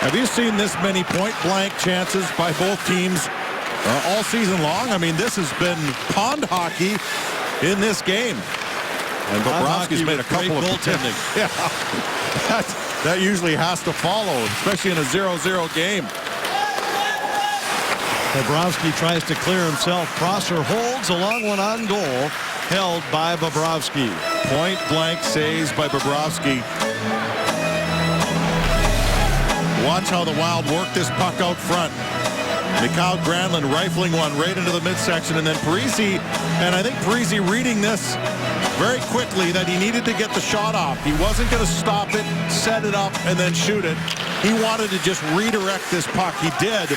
Have you seen this many point-blank chances by both teams all season long? I mean, this has been pond hockey in this game. And Bobrovsky's made a couple of goaltending. Yeah, that usually has to follow, especially in a 0-0 game. Bobrovsky tries to clear himself. Prosser holds. A long one on goal. Held by Bobrovsky. Point-blank saves by Bobrovsky. Watch how the Wild work this puck out front. Mikael Granlund rifling one right into the midsection, and then Parise, and I think Parise reading this very quickly that he needed to get the shot off. He wasn't going to stop it, set it up, and then shoot it. He wanted to just redirect this puck. He did.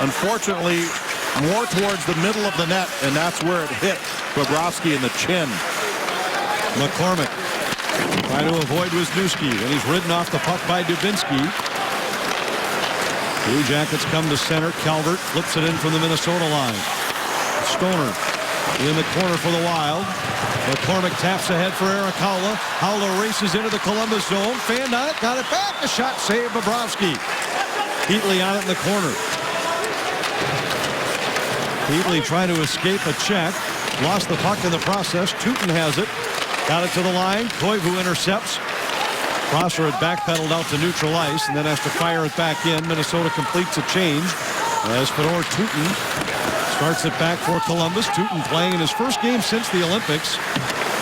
Unfortunately, more towards the middle of the net, and that's where it hit Bobrovsky in the chin. McCormick trying to avoid Wisniewski, and he's ridden off the puck by Dubinsky. Blue Jackets come to center. Calvert flips it in from the Minnesota line. Stoner in the corner for the Wild. McCormick taps ahead for Arakawa. Howler races into the Columbus zone. Fan on it, got it back. A shot saved Bobrovsky. Heatley on it in the corner. Heatley trying to escape a check. Lost the puck in the process. Tootin has it. Got it to the line. Koivu intercepts. Prosser had backpedaled out to neutral ice and then has to fire it back in. Minnesota completes a change as Fedor Tootin starts it back for Columbus. Tootin playing in his first game since the Olympics.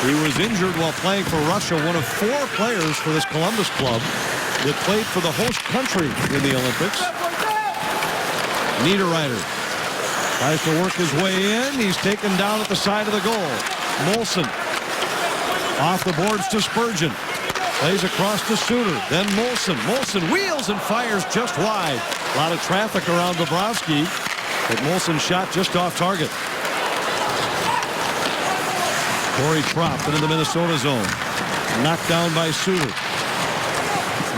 He was injured while playing for Russia, one of 4 players for this Columbus club that played for the host country in the Olympics. Niederreiter tries to work his way in. He's taken down at the side of the goal. Molson off the boards to Spurgeon. Plays across to Suter. Then Molson. Molson wheels and fires just wide. A lot of traffic around Bobrovsky, but Molson shot just off target. Corey Tropp into the Minnesota zone. Knocked down by Suter.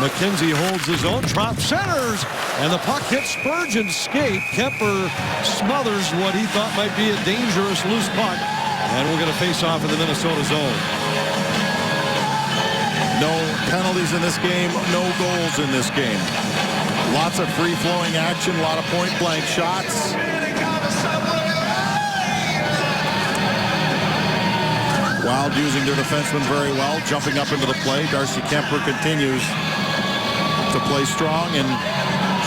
McKenzie holds his own. Tropp centers, and the puck hits Spurgeon's skate. Kemper smothers what he thought might be a dangerous loose puck, and we're going to face off in the Minnesota zone. No penalties in this game, no goals in this game. Lots of free-flowing action, a lot of point-blank shots. Wild using their defenseman very well, jumping up into the play. Darcy Kemper continues to play strong and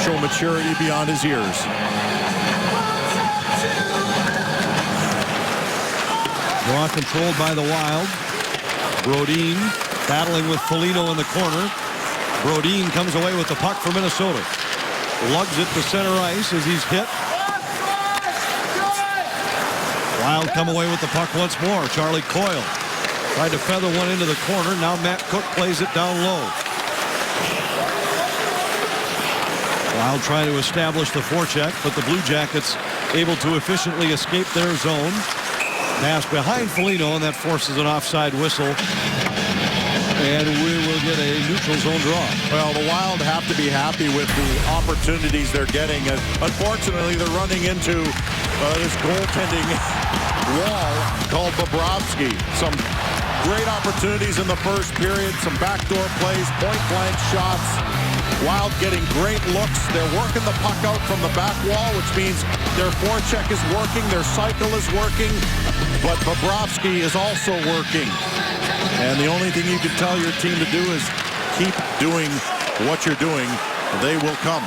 show maturity beyond his years. Draw controlled by the Wild. Brodin battling with Foligno in the corner. Brodin comes away with the puck for Minnesota. Lugs it to center ice as he's hit. Wild come away with the puck once more. Charlie Coyle tried to feather one into the corner. Now Matt Cook plays it down low. Wild trying to establish the forecheck, but the Blue Jackets able to efficiently escape their zone. Pass behind Foligno, and that forces an offside whistle. And we will get a neutral zone draw. Well, the Wild have to be happy with the opportunities they're getting. And unfortunately, they're running into this goaltending wall called Bobrovsky. Some great opportunities in the first period, some backdoor plays, point-blank shots. Wild getting great looks. They're working the puck out from the back wall, which means their forecheck is working, their cycle is working, but Bobrovsky is also working. And the only thing you can tell your team to do is keep doing what you're doing. They will come.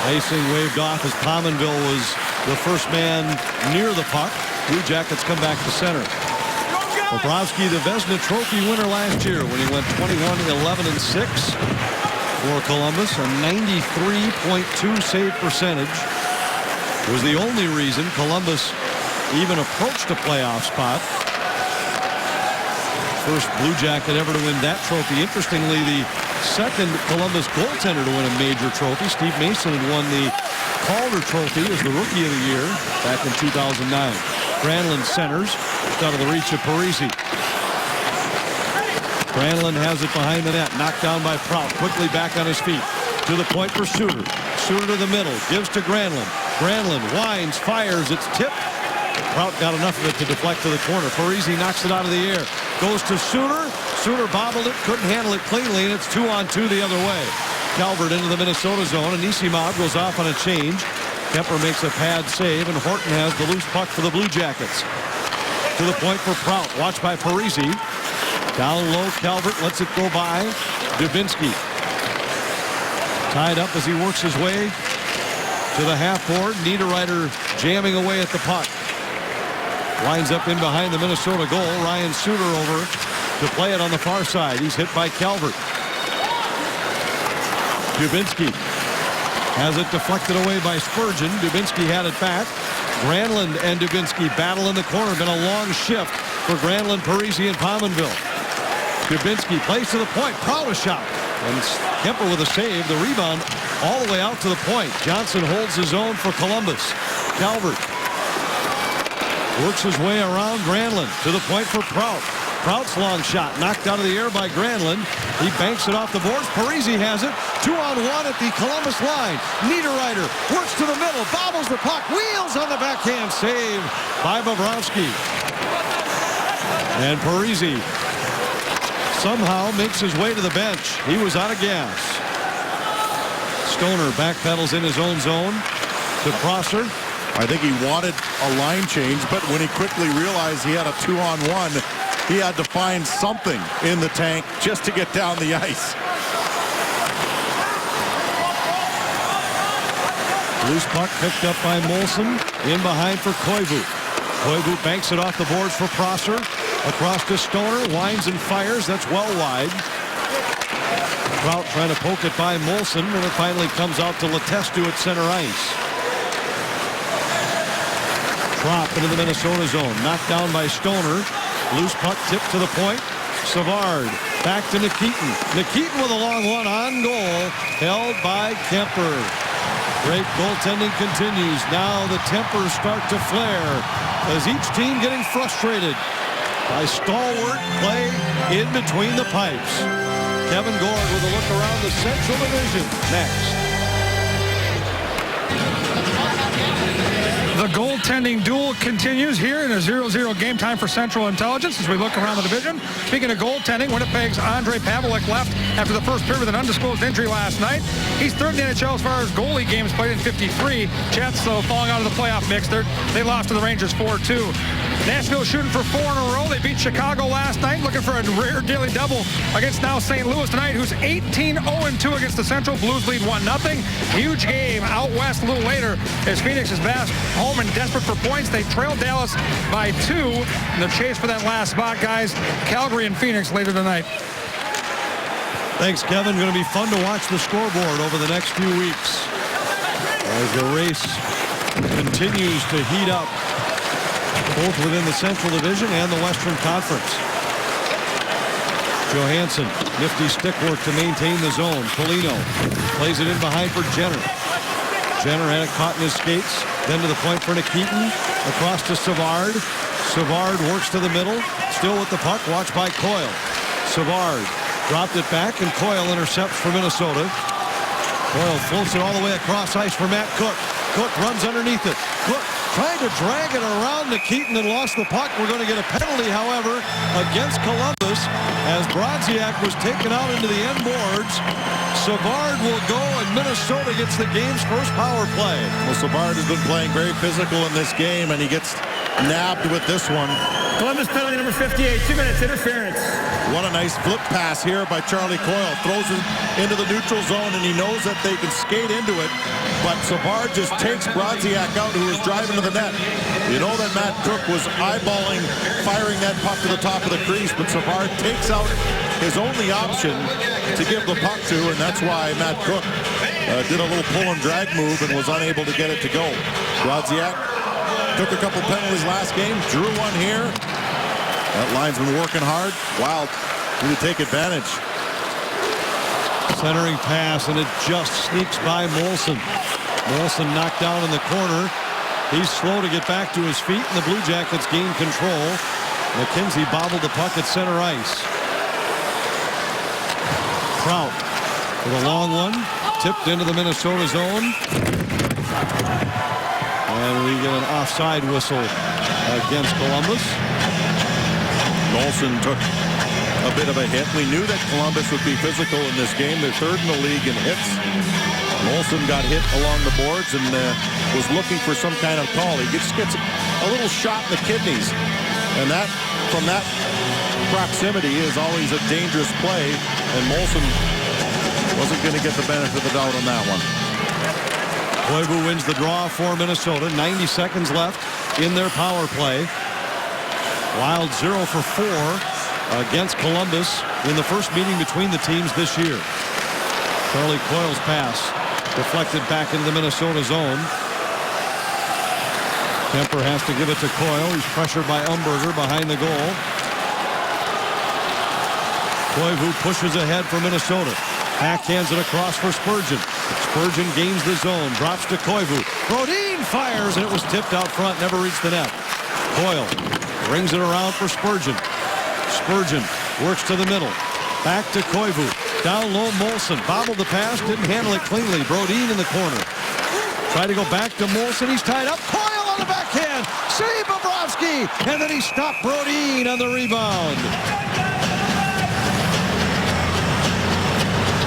Icing waved off as Pominville was the first man near the puck. Blue Jackets come back to center. Bobrovsky, the Vezina Trophy winner last year when he went 21-11-6 for Columbus. A 93.2 save percentage was the only reason Columbus even approached a playoff spot. First Blue Jacket ever to win that trophy. Interestingly, the second Columbus goaltender to win a major trophy. Steve Mason had won the Calder Trophy as the Rookie of the Year back in 2009. Granlund centers, just out of the reach of Parise. Granlund has it behind the net, knocked down by Prout. Quickly back on his feet. To the point for Suter. Suter to the middle, gives to Granlund. Granlund winds, fires, it's tipped. Prout got enough of it to deflect to the corner. Parise knocks it out of the air. Goes to Suter. Suter bobbled it, couldn't handle it cleanly, and it's 2-on-2 the other way. Calvert into the Minnesota zone, and Anisimov goes off on a change. Kemper makes a pad save, and Horton has the loose puck for the Blue Jackets. To the point for Prout, watched by Parise. Down low, Calvert lets it go by Dubinsky. Tied up as he works his way to the half board. Niederreiter jamming away at the puck. Lines up in behind the Minnesota goal. Ryan Suter over to play it on the far side. He's hit by Calvert. Dubinsky has it deflected away by Spurgeon. Dubinsky had it back. Granlund and Dubinsky battle in the corner. Been a long shift for Granlund, Parise, and Pominville. Dubinsky plays to the point. Proud a shot. And Kemper with a save. The rebound all the way out to the point. Johnson holds his own for Columbus. Calvert works his way around Granlund to the point for Prout. Prout's long shot knocked out of the air by Granlund. He banks it off the boards. Parise has it. 2-on-1 at the Columbus line. Niederreiter works to the middle, bobbles the puck, wheels on the backhand save by Bobrovsky. And Parise somehow makes his way to the bench. He was out of gas. Stoner backpedals in his own zone to Prosser. I think he wanted a line change, but when he quickly realized he had a 2-on-1, he had to find something in the tank just to get down the ice. Loose puck picked up by Molson. In behind for Koivu. Koivu banks it off the boards for Prosser. Across to Stoner. Winds and fires. That's well wide. Prout trying to poke it by Molson, and it finally comes out to Letestu at center ice. Trop into the Minnesota zone. Knocked down by Stoner. Loose puck tipped to the point. Savard back to Nikitin. Nikitin with a long one on goal. Held by Kemper. Great goaltending continues. Now the tempers start to flare as each team getting frustrated by stalwart play in between the pipes. Kevin Gord with a look around the Central Division next. The goaltending duel continues here in a 0-0 game time for Central Intelligence as we look around the division. Speaking of goaltending, Winnipeg's Andre Pavelec left after the first period with an undisclosed injury last night. He's third in the NHL as far as goalie games played in 53. Jets, though, falling out of the playoff mix. They lost to the Rangers 4-2. Nashville shooting for 4 in a row. They beat Chicago last night, looking for a rare daily double against now St. Louis tonight, who's 18-0-2 against the Central. Blues lead 1-0. Huge game out west a little later as Phoenix is back home and desperate for points. They trail Dallas by 2 in the chase for that last spot, guys. Calgary and Phoenix later tonight. Thanks, Kevin. Going to be fun to watch the scoreboard over the next few weeks as the race continues to heat up, both within the Central Division and the Western Conference. Johansson, nifty stick work to maintain the zone. Polino plays it in behind for Jenner. Jenner had it caught in his skates. Then to the point for Nikitin. Across to Savard. Savard works to the middle. Still with the puck. Watched by Coyle. Savard dropped it back, and Coyle intercepts for Minnesota. Coyle floats it all the way across ice for Matt Cook. Cook runs underneath it. Cook Tried to drag it around to Keaton and lost the puck. We're going to get a penalty, however, against Columbus as Brodziak was taken out into the end boards. Savard will go, and Minnesota gets the game's first power play. Well, Savard has been playing very physical in this game, and he gets nabbed with this one. Columbus penalty number 58, 2 minutes, interference. What a nice flip pass here by Charlie Coyle. Throws it into the neutral zone, and he knows that they can skate into it. But Savard just takes Brodziak out, who was driving to the net. You know that Matt Cook was eyeballing firing that puck to the top of the crease, but Savard takes out his only option to give the puck to, and that's why Matt Cook did a little pull and drag move and was unable to get it to go. Brodziak took a couple penalties last game, drew one here. That line's been working hard. Wild need to take advantage. Centering pass, and it just sneaks by Molson. Molson knocked down in the corner. He's slow to get back to his feet, and the Blue Jackets gain control. McKenzie bobbled the puck at center ice. Prout with a long one, tipped into the Minnesota zone. And we get an offside whistle against Columbus. Molson took a bit of a hit. We knew that Columbus would be physical in this game. They're third in the league in hits. Molson got hit along the boards and was looking for some kind of call. He just gets a little shot in the kidneys. And that, from that proximity, is always a dangerous play. And Molson wasn't going to get the benefit of the doubt on that one. Koivu wins the draw for Minnesota. 90 seconds left in their power play. Wild 0 for 4 against Columbus in the first meeting between the teams this year. Charlie Coyle's pass deflected back into the Minnesota zone. Kemper has to give it to Coyle. He's pressured by Umberger behind the goal. Koivu pushes ahead for Minnesota. Backhands it across for Spurgeon. Spurgeon gains the zone, drops to Koivu. Brodin fires, and it was tipped out front, never reached the net. Coyle brings it around for Spurgeon. Spurgeon works to the middle. Back to Koivu. Down low, Molson bobbled the pass, didn't handle it cleanly. Brodin in the corner. Tried to go back to Molson. He's tied up. Coyle on the backhand. Save Bobrovsky. And then he stopped Brodin on the rebound.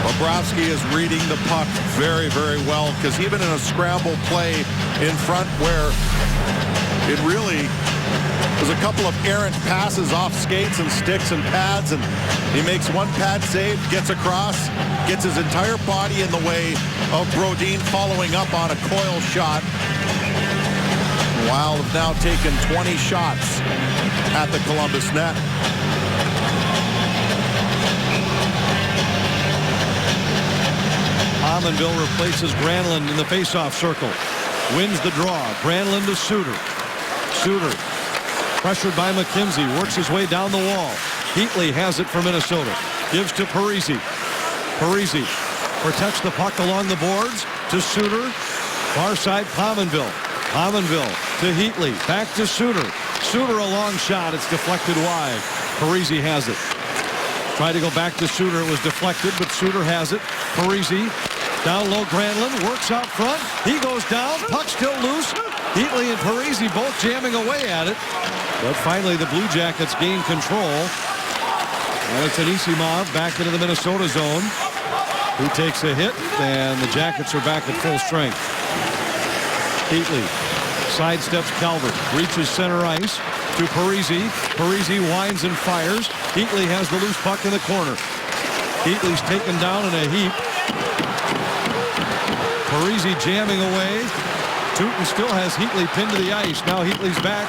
Bobrovsky is reading the puck very, very well, because even in a scramble play in front where it really was a couple of errant passes off skates and sticks and pads, and he makes one pad save, gets across, gets his entire body in the way of Brodin following up on a Coyle shot. Wild have now taken 20 shots at the Columbus net. Pominville replaces Granlund in the faceoff circle. Wins the draw. Granlund to Suter. Suter, pressured by McKenzie, works his way down the wall. Heatley has it for Minnesota. Gives to Parise. Parise protects the puck along the boards to Suter. Far side, Pominville. Pominville to Heatley. Back to Suter. Suter, a long shot. It's deflected wide. Parise has it. Tried to go back to Suter. It was deflected, but Suter has it. Parise down low. Granlund works out front. He goes down. Puck still loose. Heatley and Parise both jamming away at it. But finally, the Blue Jackets gain control. And it's Anisimov back into the Minnesota zone. He takes a hit, and the Jackets are back at full strength. Heatley sidesteps Calvert. Reaches center ice to Parise. Parise winds and fires. Heatley has the loose puck in the corner. Heatley's taken down in a heap. Parise jamming away. Tootin still has Heatley pinned to the ice. Now Heatley's back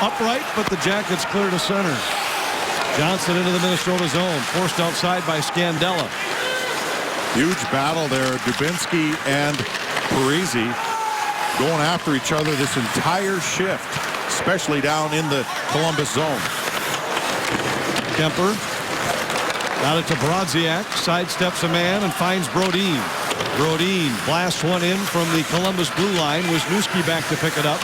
upright, but the Jackets clear to center. Johnson into the Minnesota zone. Forced outside by Scandella. Huge battle there. Dubinsky and Parise going after each other this entire shift, especially down in the Columbus zone. Kemper got it to Brodziak. Sidesteps a man and finds Brodin. Brodin blasts one in from the Columbus blue line. Wisniewski back to pick it up.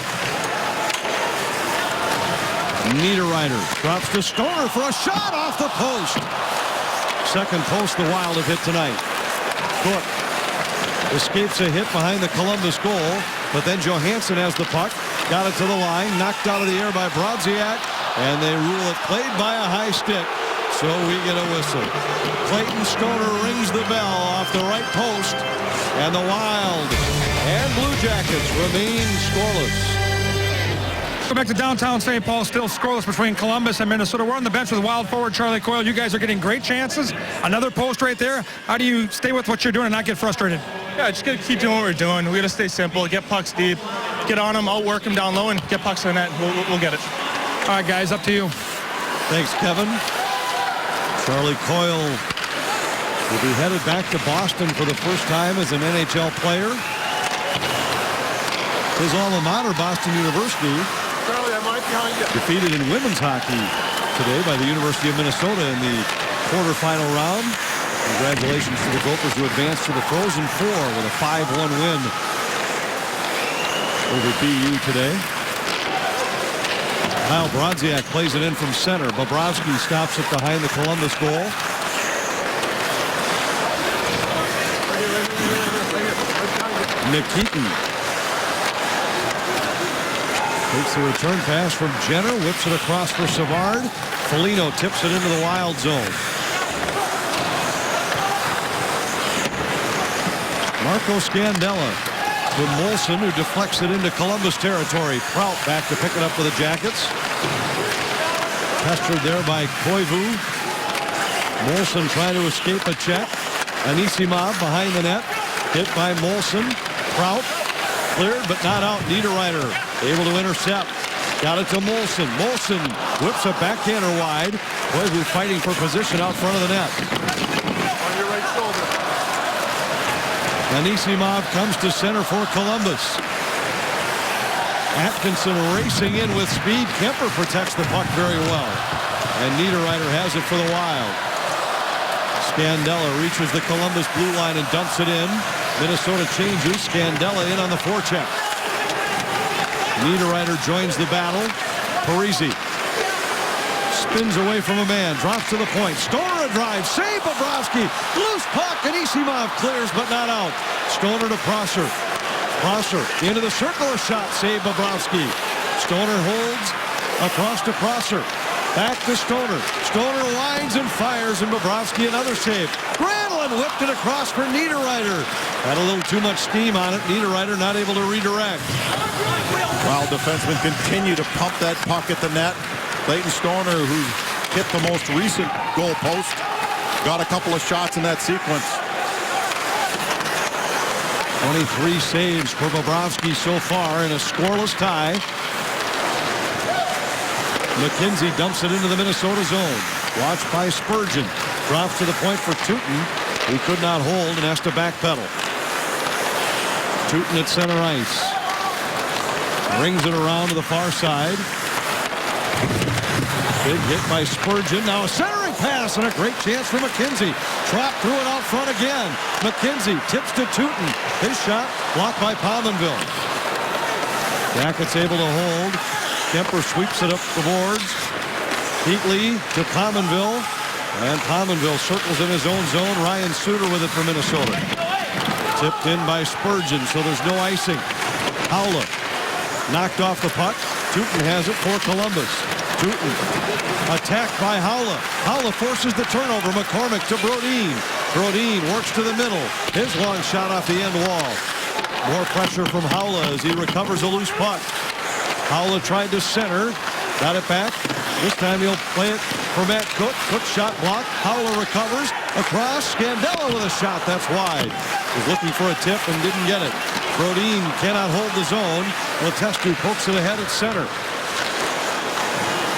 Niederreiter drops to Stoner for a shot off the post. Second post the Wild have hit tonight. Cook escapes a hit behind the Columbus goal. but then Johansson has the puck. Got it to the line, knocked out of the air by Brodziak, and they rule it played by a high stick. So we get a whistle. Clayton Stoner rings the bell off the right post, and the Wild and Blue Jackets remain scoreless. Go back to downtown St. Paul, still scoreless between Columbus and Minnesota. We're on the bench with Wild forward Charlie Coyle. You guys are getting great chances. Another post right there. How do you stay with what you're doing and not get frustrated? Yeah, just got to keep doing what we're doing. We got to stay simple, get pucks deep, get on them, outwork them down low, and get pucks in the net. We'll get it. All right, guys, up to you. Thanks, Kevin. Charlie Coyle will be headed back to Boston for the first time as an NHL player. His alma mater, Boston University, defeated in women's hockey today by the University of Minnesota in the quarterfinal round. Congratulations to the Gophers who advanced to the Frozen Four with a 5-1 win over BU today. Kyle Brodziak plays it in from center. Bobrovsky stops it behind the Columbus goal. Nikitin takes the return pass from Jenner, whips it across for Savard. Foligno tips it into the Wild zone. Marco Scandella to Molson, who deflects it into Columbus territory. Prout back to pick it up for the Jackets. Pestered there by Koivu. Molson trying to escape a check. Anisimov behind the net. Hit by Molson. Prout cleared but not out. Niederreiter able to intercept. Got it to Molson. Molson whips a backhander wide. Koivu fighting for position out front of the net. On your right shoulder. Anisimov comes to center for Columbus. Atkinson racing in with speed. Kemper protects the puck very well. And Niederreiter has it for the Wild. Scandella reaches the Columbus blue line and dumps it in. Minnesota changes. Scandella in on the forecheck. Niederreiter joins the battle. Parisi spins away from a man. Drops to the point. Stoner drive. Save Bobrovsky. Loose puck. Anisimov clears but not out. Stoner to Prosser. Prosser into the circle. A shot. Save Bobrovsky. Stoner holds across to Prosser. Back to Stoner. Stoner winds and fires, and Bobrovsky another save. Granlund whipped it across for Niederreiter. Had a little too much steam on it. Niederreiter not able to redirect. Wild defensemen continue to pump that puck at the net. Clayton Stoner, who hit the most recent goal post, got a couple of shots in that sequence. 23 saves for Bobrovsky so far in a scoreless tie. McKenzie dumps it into the Minnesota zone. Watched by Spurgeon. Drops to the point for Teuton, who could not hold and has to backpedal. Teuton at center ice. Brings it around to the far side. Big hit by Spurgeon. Now a centering pass and a great chance for McKenzie. Trap threw it out front again. McKenzie tips to Teuton. His shot blocked by Pominville. Jackets able to hold. Kemper sweeps it up the boards. Heatley to Pominville. And Pominville circles in his own zone. Ryan Suter with it for Minnesota. Tipped in by Spurgeon, so there's no icing. Haula knocked off the puck. Teuton has it for Columbus. Teuton attacked by Haula. Haula forces the turnover. McCormick to Brodin. Brodin works to the middle. His long shot off the end wall. More pressure from Haula as he recovers a loose puck. Haula tried to center. Got it back. This time he'll play it for Matt Cook. Cook shot blocked. Haula recovers. Across. Scandella with a shot. That's wide. Was looking for a tip and didn't get it. Brodin cannot hold the zone. Letestu pokes it ahead at center.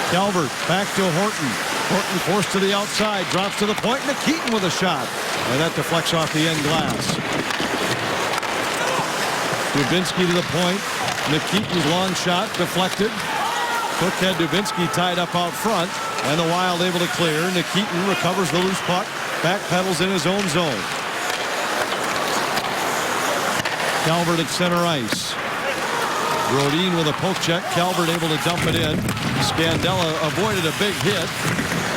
Calvert back to Horton. Horton forced to the outside. Drops to the point. Nikitin with a shot. And that deflects off the end glass. Dubinsky to the point. Nikitin's long shot deflected. Cook had Dubinsky tied up out front, and the Wild able to clear. Nikitin recovers the loose puck, backpedals in his own zone. Calvert at center ice. Brodin with a poke check. Calvert able to dump it in. Scandella avoided a big hit,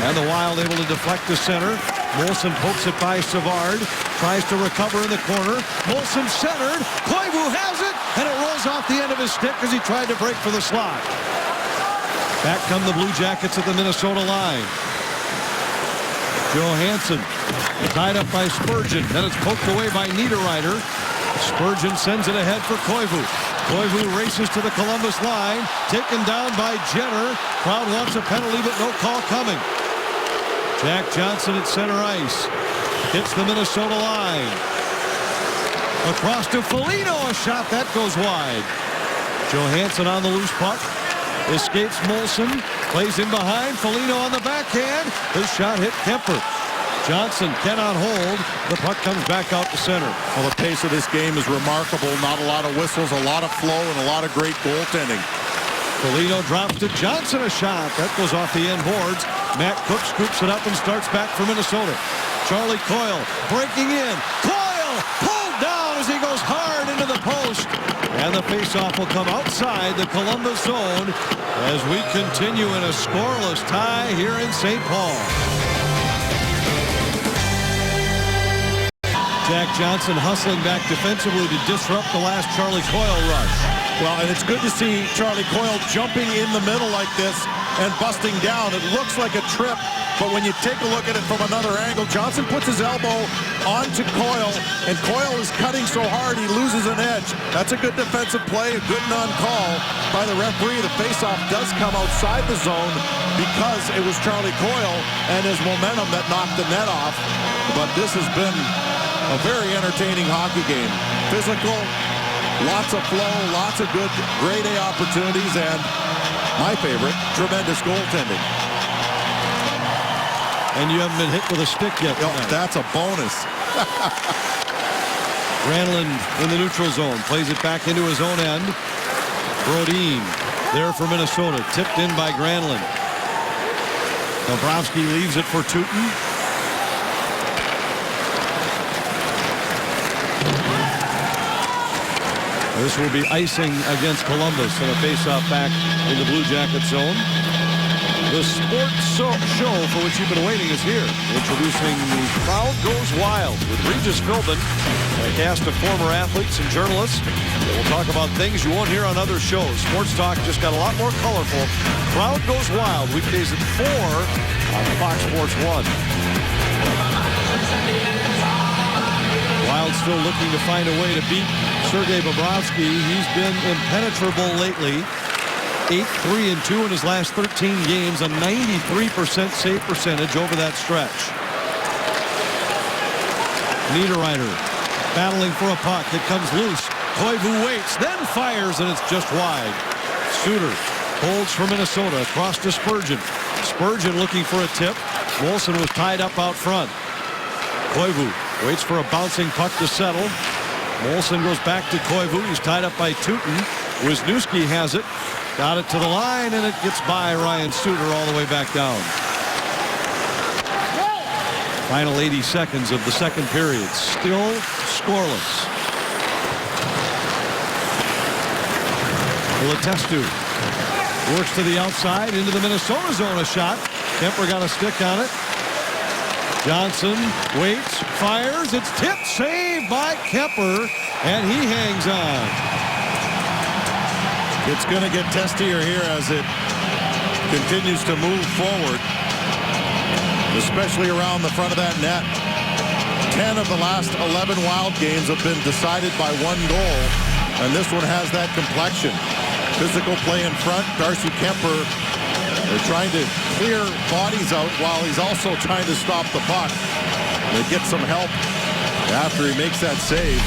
and the Wild able to deflect to center. Molson pokes it by Savard. Tries to recover in the corner. Molson centered. Koivu has it, and it rolls off the end of his stick as he tried to break for the slot. Back come the Blue Jackets at the Minnesota line. Johansson tied up by Spurgeon. Then it's poked away by Niederreiter. Spurgeon sends it ahead for Koivu. Koivu races to the Columbus line. Taken down by Jenner. Crowd wants a penalty, but no call coming. Jack Johnson at center ice. Hits the Minnesota line. Across to Foligno. A shot that goes wide. Johansson on the loose puck. Escapes Molson. Plays in behind. Foligno on the backhand. His shot hit Kemper. Johnson cannot hold. The puck comes back out to center. Well, the pace of this game is remarkable. Not a lot of whistles, a lot of flow, and a lot of great goaltending. Foligno drops to Johnson. A shot. That goes off the end boards. Matt Cook scoops it up and starts back for Minnesota. Charlie Coyle breaking in. Coyle pulled down as he goes hard into the post. And the faceoff will come outside the Columbus zone as we continue in a scoreless tie here in St. Paul. Jack Johnson hustling back defensively to disrupt the last Charlie Coyle rush. Well, and it's good to see Charlie Coyle jumping in the middle like this and busting down. It looks like a trip, but when you take a look at it from another angle, Johnson puts his elbow onto Coyle, and Coyle is cutting so hard he loses an edge. That's a good defensive play, a good non-call by the referee. The faceoff does come outside the zone because it was Charlie Coyle and his momentum that knocked the net off. But this has been a very entertaining hockey game. Physical, lots of flow, lots of good grade A opportunities, and my favorite, tremendous goaltending. And you haven't been hit with a stick yet. Oh, that's a bonus. Granlund in the neutral zone. Plays it back into his own end. Brodin there for Minnesota. Tipped in by Granlund. Bobrovsky leaves it for Teuton. This will be icing against Columbus and a face-off back in the Blue Jacket zone. The sports show for which you've been waiting is here. Introducing the Crowd Goes Wild with Regis Philbin, a cast of former athletes and journalists. We'll talk about things you won't hear on other shows. Sports Talk just got a lot more colorful. Crowd Goes Wild, weekdays at 4 on Fox Sports 1. Wild still looking to find a way to beat Sergei Bobrovsky. He's been impenetrable lately. 8-3-2 in his last 13 games, a 93% save percentage over that stretch. Niederreiter battling for a puck. It comes loose. Koivu waits, then fires, and it's just wide. Suter holds for Minnesota across to Spurgeon. Spurgeon looking for a tip. Molson was tied up out front. Koivu waits for a bouncing puck to settle. Molson goes back to Koivu. He's tied up by Teuton. Wisniewski has it. Got it to the line, and it gets by Ryan Suter all the way back down. Final 80 seconds of the second period. Still scoreless. Letestu works to the outside into the Minnesota zone. A shot. Kemper got a stick on it. Johnson waits, fires. It's tipped, saved by Kemper, and he hangs on. It's going to get testier here as it continues to move forward, especially around the front of that net. 10 of the last 11 Wild games have been decided by one goal, and this one has that complexion. Physical play in front. Darcy Kemper, they're trying to clear bodies out while he's also trying to stop the puck. They get some help after he makes that save.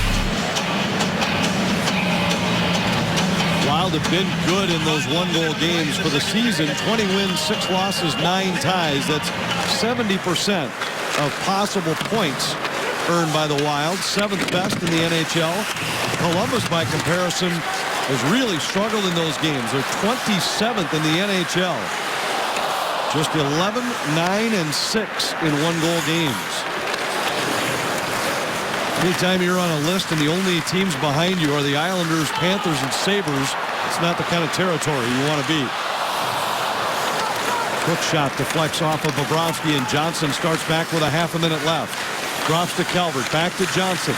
Wild have been good in those one-goal games for the season. 20 wins, 6 losses, 9 ties. That's 70% of possible points earned by the Wild. 7th best in the NHL. Columbus, by comparison, has really struggled in those games. They're 27th in the NHL. Just 11, 9, and 6 in one-goal games. Anytime you're on a list and the only teams behind you are the Islanders, Panthers, and Sabres, it's not the kind of territory you want to be. Hook shot deflects off of Bobrovsky, and Johnson starts back with a half a minute left. Drops to Calvert, back to Johnson.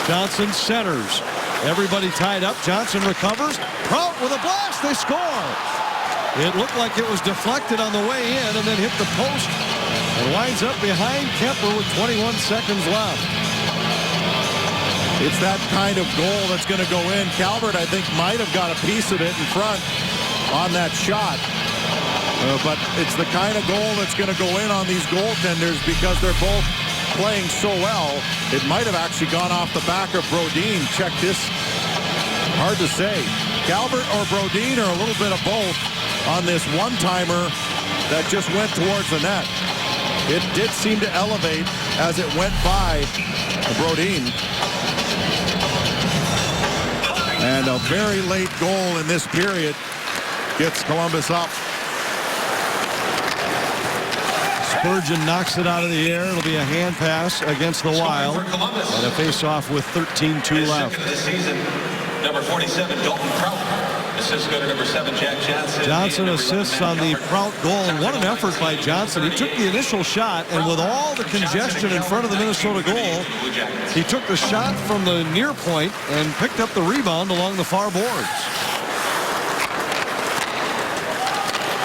Johnson centers. Everybody tied up. Johnson recovers. Prout with a blast. They score. It looked like it was deflected on the way in and then hit the post and winds up behind Kemper with 21 seconds left. It's that kind of goal that's going to go in. Calvert, I think, might have got a piece of it in front on that shot. But it's the kind of goal that's going to go in on these goaltenders because they're both playing so well. It might have actually gone off the back of Brodin. Check this. Hard to say. Calvert or Brodin, or a little bit of both on this one-timer that just went towards the net. It did seem to elevate as it went by Brodin. And a very late goal in this period gets Columbus up. Spurgeon knocks it out of the air. It'll be a hand pass against the Wild. And a face-off with 13-2 left. Of the season, number 47, Dalton Prout. Assist go to number 7, Jack Johnson. Johnson assists on the Prout goal. And what an effort by Johnson. He took the initial shot, and with all the congestion in front of the Minnesota goal, he took the shot from the near point and picked up the rebound along the far boards.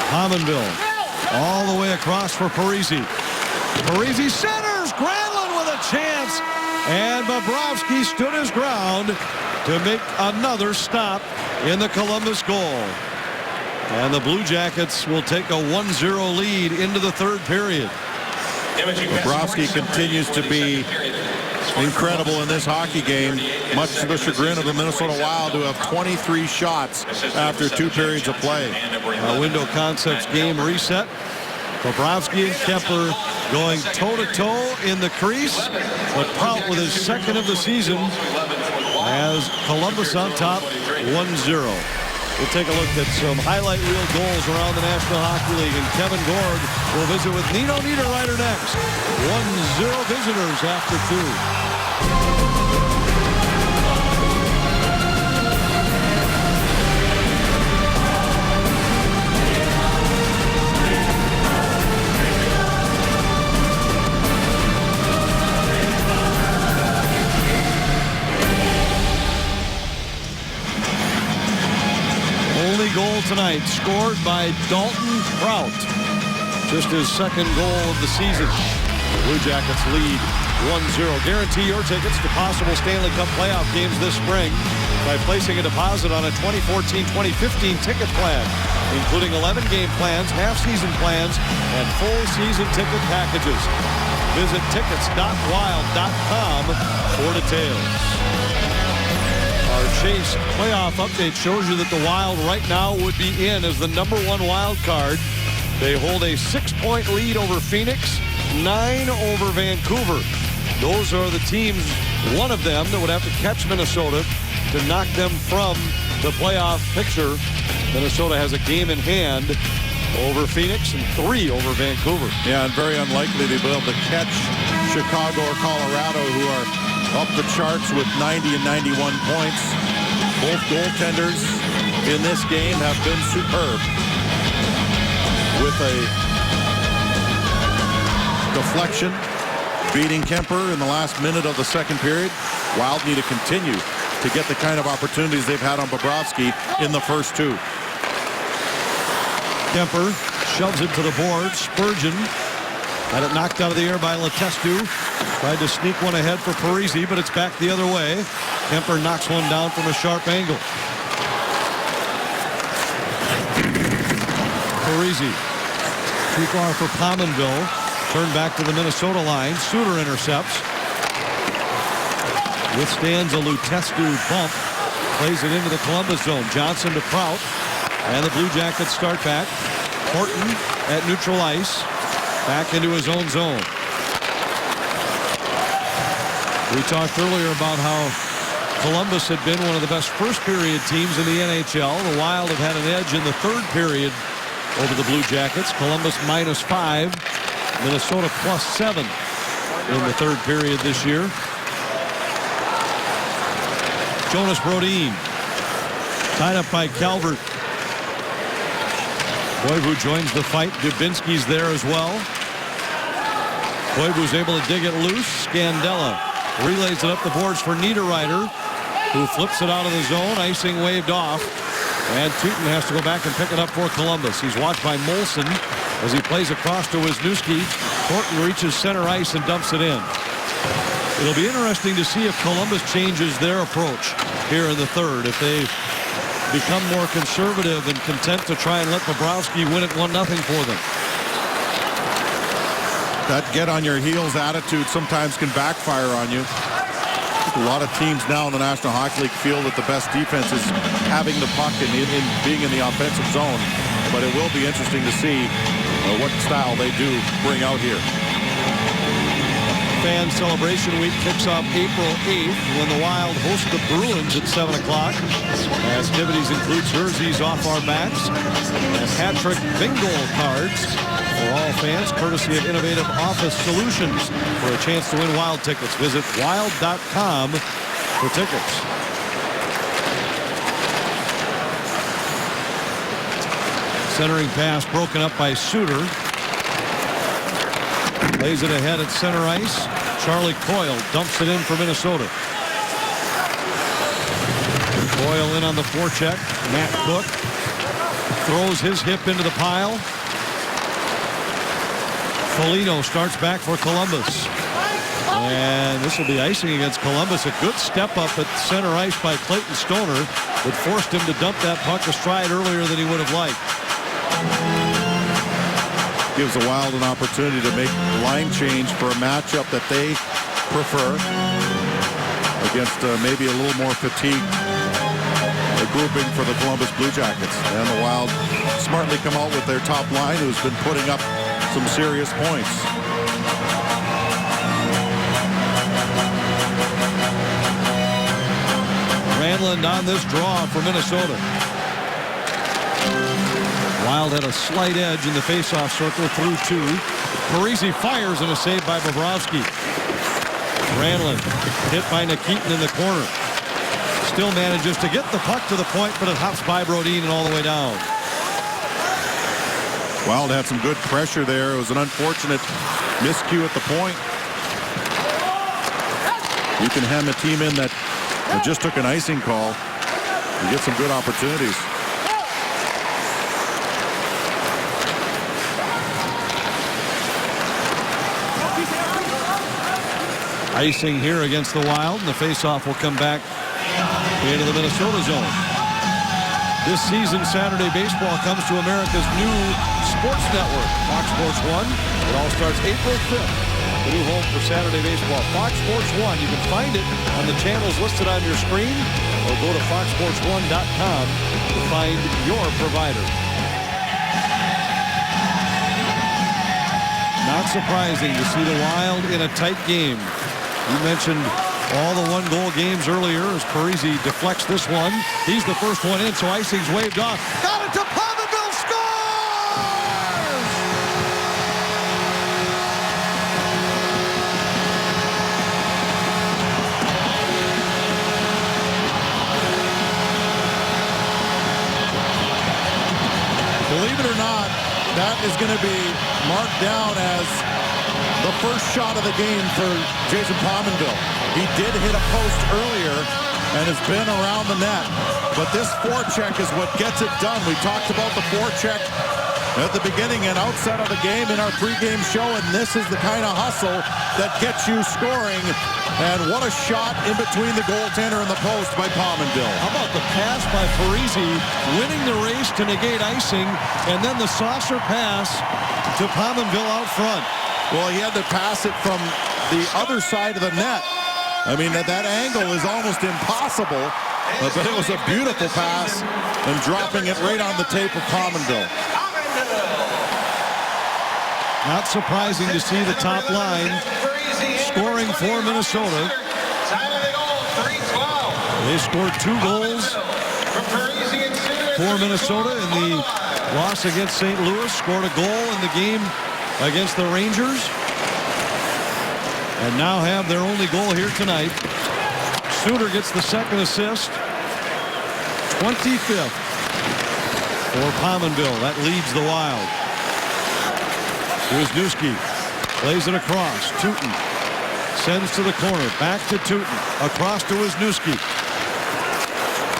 Pominville. All the way across for Parise. Parise centers. Granlund with a chance. And Bobrovsky stood his ground to make another stop in the Columbus goal. And the Blue Jackets will take a 1-0 lead into the third period. Bobrovsky continues to be incredible in this hockey game, much to the chagrin of the Minnesota Wild, who have 23 shots after 2 periods of play. Window Concepts game reset. Bobrovsky and Kemper going toe-to-toe in the crease, but Prout with his second of the season has Columbus on top 1-0. We'll take a look at some highlight reel goals around the National Hockey League, and Kevin Gord will visit with Nino Niederreiter next. 1-0 visitors after 2. Goal tonight scored by Dalton Prout. Just his second goal of the season. The Blue Jackets lead 1-0. Guarantee your tickets to possible Stanley Cup playoff games this spring by placing a deposit on a 2014-2015 ticket plan, including 11 game plans, half-season plans, and full-season ticket packages. Visit tickets.wild.com for details. Our Chase playoff update shows you that the Wild right now would be in as the #1 wild card. They hold a 6-point lead over Phoenix, 9 over Vancouver. Those are the teams, one of them, that would have to catch Minnesota to knock them from the playoff picture. Minnesota has a game in hand over Phoenix and 3 over Vancouver. Yeah, and very unlikely to be able to catch Chicago or Colorado, who are up the charts with 90 and 91 points. Both goaltenders in this game have been superb. With a deflection beating Kemper in the last minute of the second period, Wild need to continue to get the kind of opportunities they've had on Bobrovsky in the first 2. Kemper shoves it to the board. Spurgeon had it knocked out of the air by Letestu. Tried to sneak one ahead for Parise, but it's back the other way. Kemper knocks one down from a sharp angle. Parise. Too far for Pominville. Turned back to the Minnesota line. Suter intercepts. Withstands a Letestu bump. Plays it into the Columbus zone. Johnson to Prout. And the Blue Jackets start back. Horton at neutral ice. Back into his own zone. We talked earlier about how Columbus had been one of the best first period teams in the NHL. The Wild have had an edge in the third period over the Blue Jackets. Columbus -5. Minnesota +7 in the third period this year. Jonas Brodin tied up by Calvert. Koivu joins the fight. Dubinsky's there as well. Koivu's able to dig it loose. Scandella relays it up the boards for Niederreiter, who flips it out of the zone. Icing waved off. And Teuton has to go back and pick it up for Columbus. He's watched by Molson as he plays across to Wisniewski. Thornton reaches center ice and dumps it in. It'll be interesting to see if Columbus changes their approach here in the third. If they become more conservative and content to try and let Bobrovsky win it 1-0 for them. That get on your heels attitude sometimes can backfire on you. A lot of teams now in the National Hockey League feel that the best defense is having the puck and being in the offensive zone. But it will be interesting to see what style they do bring out here. Fan Celebration Week kicks off April 8th when the Wild host the Bruins at 7 o'clock. Activities include jerseys off our backs and hat-trick bingo cards for all fans, courtesy of Innovative Office Solutions. For a chance to win Wild tickets, visit wild.com for tickets. Centering pass broken up by Suter. Lays it ahead at center ice. Charlie Coyle dumps it in for Minnesota. Coyle in on the forecheck. Matt Cook throws his hip into the pile. Foligno starts back for Columbus. And this will be icing against Columbus. A good step up at center ice by Clayton Stoner that forced him to dump that puck astride earlier than he would have liked. Gives the Wild an opportunity to make line change for a matchup that they prefer against maybe a little more fatigued grouping for the Columbus Blue Jackets. And the Wild smartly come out with their top line, who's been putting up some serious points. Granlund on this draw for Minnesota. Wild had a slight edge in the faceoff circle through two. Parise fires and a save by Bobrovsky. Granlund hit by Nikitin in the corner. Still manages to get the puck to the point, but it hops by Brodin and all the way down. Wild had some good pressure there. It was an unfortunate miscue at the point. You can hem a team in that just took an icing call. You get some good opportunities. Icing here against the Wild, and the faceoff will come back into the Minnesota zone. This season, Saturday baseball comes to America's new sports network, Fox Sports 1. It all starts April 5th. The new home for Saturday baseball, Fox Sports 1. You can find it on the channels listed on your screen, or go to foxsports1.com to find your provider. Not surprising to see the Wild in a tight game. You mentioned all the one-goal games earlier as Parise deflects this one. He's the first one in, so icing's waved off. Got it to Pominville, scores! Believe it or not, that is going to be marked down as the first shot of the game for Jason Pominville. He did hit a post earlier and has been around the net. But this forecheck is what gets it done. We talked about the forecheck at the beginning and outside of the game in our pregame show, and this is the kind of hustle that gets you scoring. And what a shot in between the goaltender and the post by Pominville. How about the pass by Parise, winning the race to negate icing, and then the saucer pass to Pominville out front. Well, he had to pass it from the other side of the net. I mean, that angle is almost impossible, but it was a beautiful pass and dropping it right on the tape of Pominville. Not surprising to see the top line scoring for Minnesota. They scored 2 goals for Minnesota in the loss against St. Louis. Scored a goal in the game against the Rangers, and now have their only goal here tonight. Suter gets the second assist, 25th. for Pominville. That leads the Wild. Wisniewski plays it across. Tootin sends to the corner. Back to Tootin. Across to Wisniewski.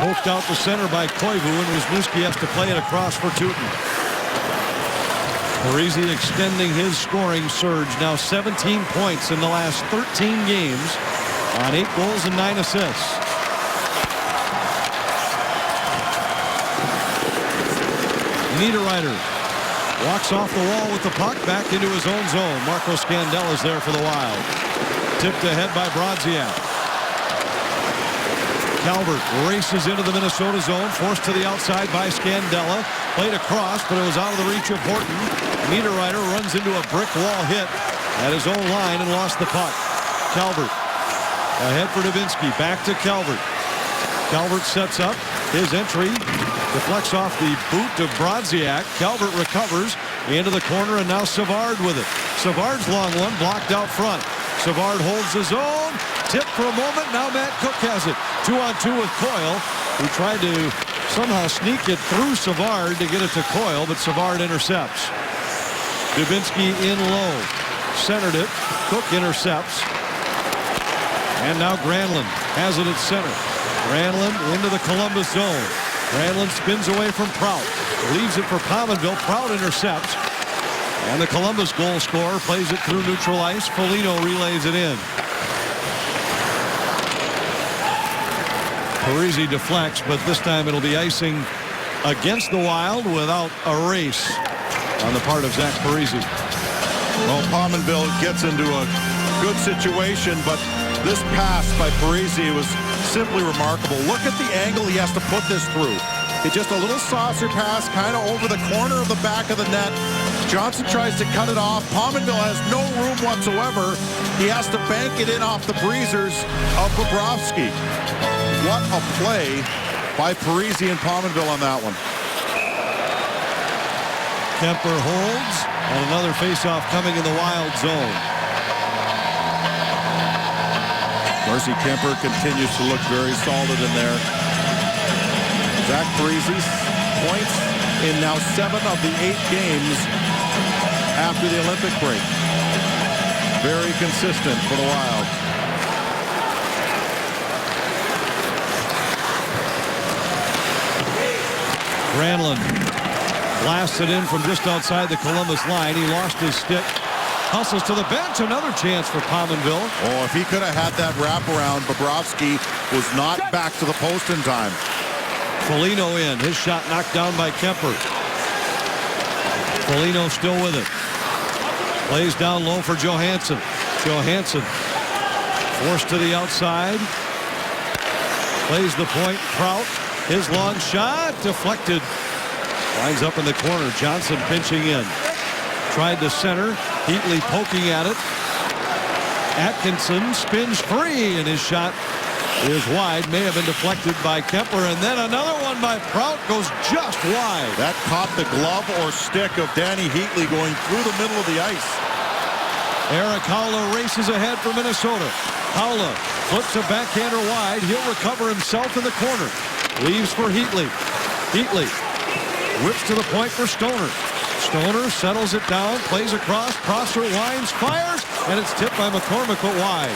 Poked out the center by Koivu, and Wisniewski has to play it across for Tootin. Parise extending his scoring surge. Now 17 points in the last 13 games on 8 goals and 9 assists. Niederreiter walks off the wall with the puck back into his own zone. Marco Scandella is there for the Wild. Tipped ahead by Brodziak. Calvert races into the Minnesota zone, forced to the outside by Scandella. Played across, but it was out of the reach of Horton. Niederreiter runs into a brick wall hit at his own line and lost the puck. Calvert ahead for Dubinsky. Back to Calvert. Calvert sets up his entry. Deflects off the boot of Brodziak. Calvert recovers into the corner, and now Savard with it. Savard's long one blocked out front. Savard holds his own. Tip for a moment. Now Matt Cook has it. 2-on-2 with Coyle, who tried to somehow sneak it through Savard to get it to Coyle, but Savard intercepts. Dubinsky in low. Centered it. Cook intercepts. And now Granlund has it at center. Granlund into the Columbus zone. Granlund spins away from Prout. Leaves it for Pominville. Prout intercepts. And the Columbus goal scorer plays it through neutral ice. Foligno relays it in. Parise deflects, but this time it'll be icing against the Wild without a race on the part of Zach Parise. Well, Pominville gets into a good situation, but this pass by Parise was simply remarkable. Look at the angle he has to put this through. It's just a little saucer pass, kind of over the corner of the back of the net. Johnson tries to cut it off. Pominville has no room whatsoever. He has to bank it in off the breezers of Bobrovsky. What a play by Parise and Pominville on that one. Kemper holds, and another faceoff coming in the Wild zone. Darcy Kemper continues to look very solid in there. Zach Parise's points in now 7 of the 8 games after the Olympic break. Very consistent for the Wild. Granlund blasted in from just outside the Columbus line. He lost his stick. Hustles to the bench. Another chance for Pominville. Oh, if he could have had that wraparound, Bobrovsky was not back to the post in time. Foligno in. His shot knocked down by Kemper. Foligno still with it. Plays down low for Johansson. Johansson forced to the outside. Plays the point. Prout. His long shot deflected. Winds up in the corner. Johnson pinching in. Tried to center. Heatley poking at it. Atkinson spins free, and his shot is wide. May have been deflected by Kemper, and then another one by Prout goes just wide. That caught the glove or stick of Danny Heatley going through the middle of the ice. Erik Haula races ahead for Minnesota. Haula flips a backhander wide. He'll recover himself in the corner. Leaves for Heatley. Heatley whips to the point for Stoner. Stoner settles it down, plays across, Prosser winds, fires, and it's tipped by McCormick but wide.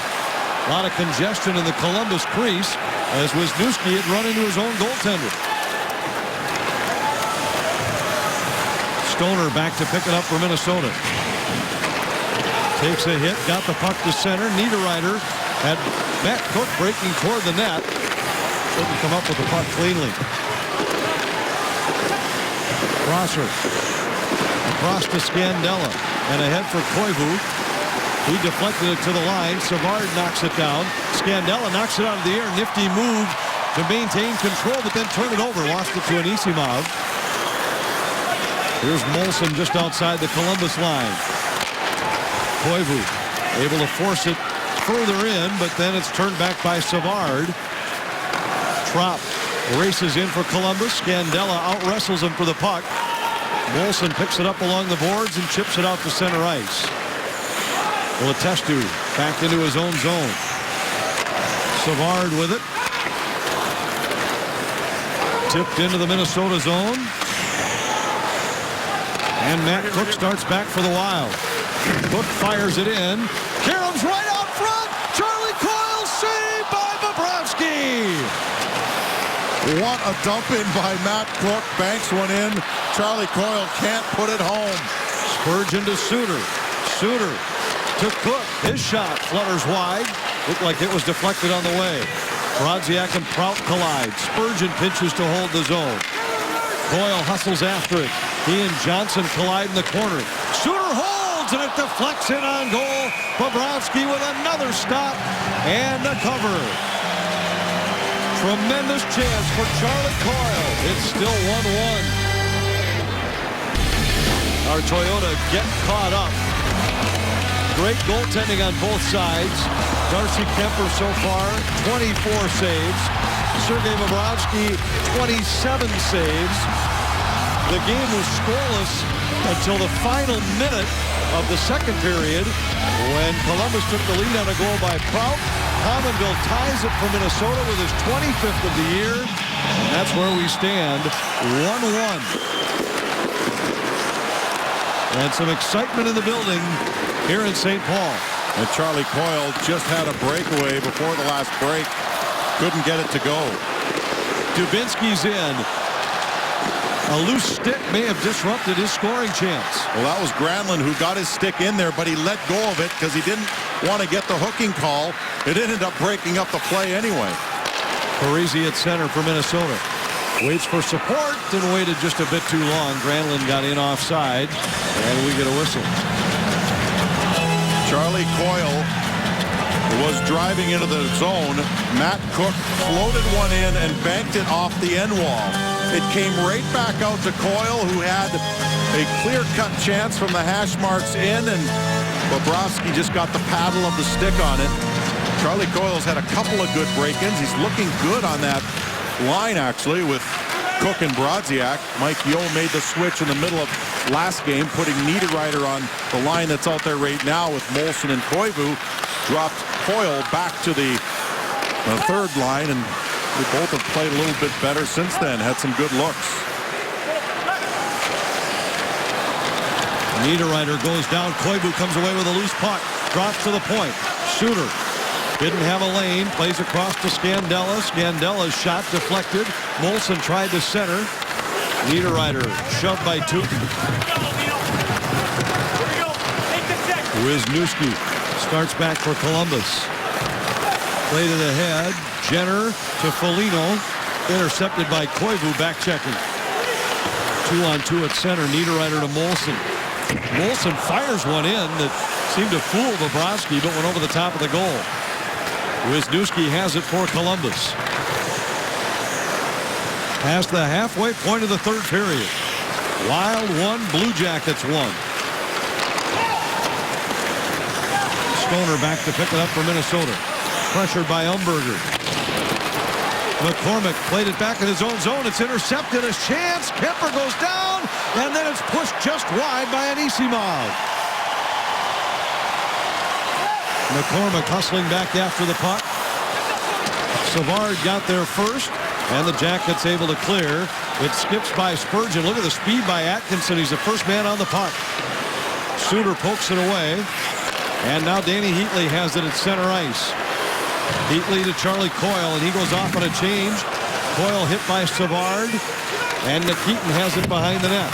A lot of congestion in the Columbus crease as Wisniewski had run into his own goaltender. Stoner back to pick it up for Minnesota. Takes a hit, got the puck to center. Niederreiter had Matt Cook breaking toward the net. Couldn't come up with the puck cleanly. Prosser across to Scandella and ahead for Koivu. He deflected it to the line. Savard knocks it down. Scandella knocks it out of the air. Nifty move to maintain control, but then turn it over. Lost it to Anisimov. Here's Molson just outside the Columbus line. Koivu able to force it further in, but then it's turned back by Savard. Trop races in for Columbus. Scandella out-wrestles him for the puck. Molson picks it up along the boards and chips it out to center ice. Letestu back into his own zone. Savard with it. Tipped into the Minnesota zone. And Matt Cook starts back for the Wild. Cook fires it in. Karams right out front. Charlie Coyle saved by Bobrovsky. What a dump in by Matt Cook. Banks one in. Charlie Coyle can't put it home. Spurgeon to Suter. Suter to Cook. His shot flutters wide. Looked like it was deflected on the way. Brodziak and Prout collide. Spurgeon pitches to hold the zone. Coyle hustles after it. He and Johnson collide in the corner. Suter holds, and it deflects in on goal. Bobrovsky with another stop and the cover. Tremendous chance for Charlie Coyle. It's still 1-1. Our Toyota get caught up. Great goaltending on both sides. Darcy Kemper so far, 24 saves. Sergei Bobrovsky, 27 saves. The game was scoreless until the final minute of the second period when Columbus took the lead on a goal by Prout. Pominville ties it for Minnesota with his 25th of the year. And that's where we stand, 1-1. And some excitement in the building here in St. Paul. And Charlie Coyle just had a breakaway before the last break. Couldn't get it to go. Dubinsky's in. A loose stick may have disrupted his scoring chance. Well, that was Granlund who got his stick in there, but he let go of it because he didn't want to get the hooking call. It ended up breaking up the play anyway. Parisi at center for Minnesota. Waits for support and waited just a bit too long. Granlund got in offside, and we get a whistle. Charlie Coyle was driving into the zone. Matt Cook floated one in and banked it off the end wall. It came right back out to Coyle, who had a clear-cut chance from the hash marks in, and Bobrovsky just got the paddle of the stick on it. Charlie Coyle's had a couple of good break-ins. He's looking good on that line, actually, with Cook and Brodziak. Mike Yeo made the switch in the middle of last game, putting Niederreiter on the line that's out there right now with Molson and Koivu. Dropped Coyle back to the third line, and they both have played a little bit better since then. Had some good looks. Niederreiter goes down. Koivu comes away with a loose puck. Drops to the point. Suter didn't have a lane. Plays across to Scandella. Scandella's shot deflected. Molson tried to center. Niederreiter shoved by Tuukka. Wisniewski starts back for Columbus. Played it ahead. Jenner to Foligno. Intercepted by Koivu, back checking. 2-on-2 at center. Niederreiter to Molson. Molson fires one in that seemed to fool Bobrovsky, but went over the top of the goal. Wisniewski has it for Columbus. Past the halfway point of the third period. Wild 1, Blue Jackets 1. Stoner back to pick it up for Minnesota. Pressured by Umberger. McCormick played it back in his own zone. It's intercepted. A chance. Kemper goes down. And then it's pushed just wide by Anisimov. McCormick hustling back after the puck. Savard got there first. And the Jackets able to clear. It skips by Spurgeon. Look at the speed by Atkinson. He's the first man on the puck. Suter pokes it away. And now Danny Heatley has it at center ice. Heatley to Charlie Coyle, and he goes off on a change. Coyle hit by Savard, and Nikitin has it behind the net.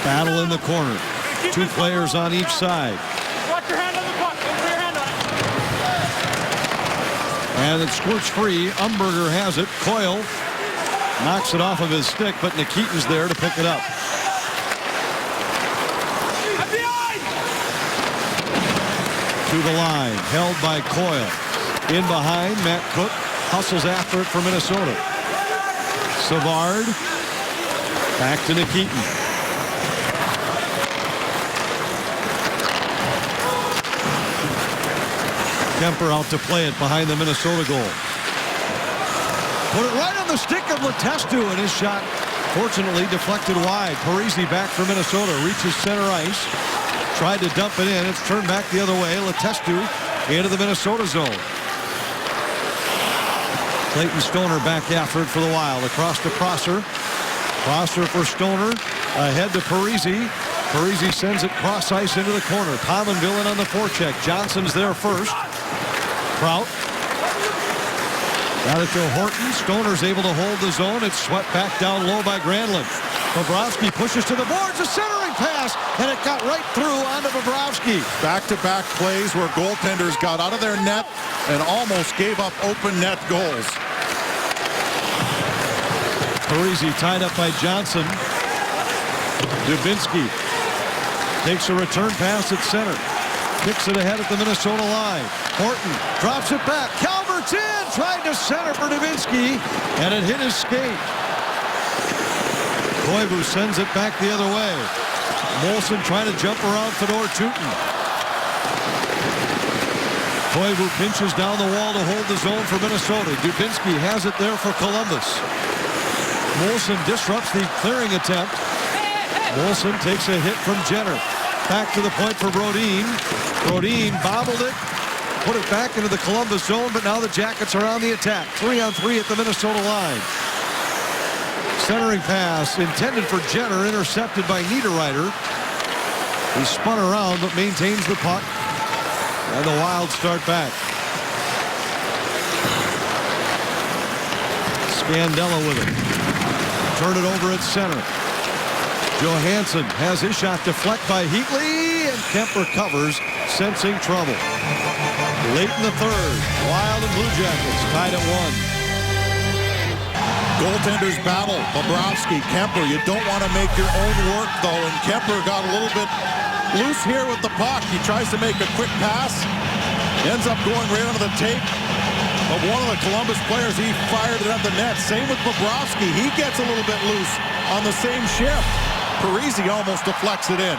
Battle in the corner. Two players on each side. Watch your hand on the puck. Put your hand on it. And it squirts free. Umberger has it. Coyle knocks it off of his stick, but Nikitin's there to pick it up. To the line, held by Coyle. In behind, Matt Cook hustles after it for Minnesota. Savard, back to Nikitin. Kemper out to play it behind the Minnesota goal. Put it right on the stick of Letestu, and his shot, fortunately, deflected wide. Parisi back for Minnesota, reaches center ice. Tried to dump it in. It's turned back the other way. Letestu into the Minnesota zone. Clayton Stoner back after it for the Wild. Across to Prosser. Crosser for Stoner. Ahead to Parisi. Parisi sends it cross ice into the corner. Pominville in on the forecheck. Johnson's there first. Prout. Got it to Horton. Stoner's able to hold the zone. It's swept back down low by Granlund. Bobrovsky pushes to the boards. A centering pass, and it got right through onto Bobrovsky. Back-to-back plays where goaltenders got out of their net and almost gave up open net goals. Parisi tied up by Johnson. Dubinsky takes a return pass at center. Kicks it ahead at the Minnesota line. Horton drops it back. Calvert's in. Tried to center for Dubinsky, and it hit his skate. Koivu sends it back the other way. Molson trying to jump around Fedor Tyutin. Koivu pinches down the wall to hold the zone for Minnesota. Dubinsky has it there for Columbus. Molson disrupts the clearing attempt. Molson takes a hit from Jenner. Back to the point for Brodin. Brodin bobbled it. Put it back into the Columbus zone, but now the Jackets are on the attack. 3-on-3 at the Minnesota line. Centering pass intended for Jenner, intercepted by Niederreiter. He spun around but maintains the puck. And the Wild start back. Scandella with it. Turn it over at center. Johansson has his shot deflected by Heatley, and Kemper covers, sensing trouble. Late in the third, Wild and Blue Jackets tied at 1. Goaltenders battle. Bobrovsky, Kemper. You don't want to make your own work, though, and Kemper got a little bit loose here with the puck. He tries to make a quick pass. Ends up going right under the tape. But one of the Columbus players, he fired it at the net. Same with Bobrovsky. He gets a little bit loose on the same shift. Parisi almost deflects it in.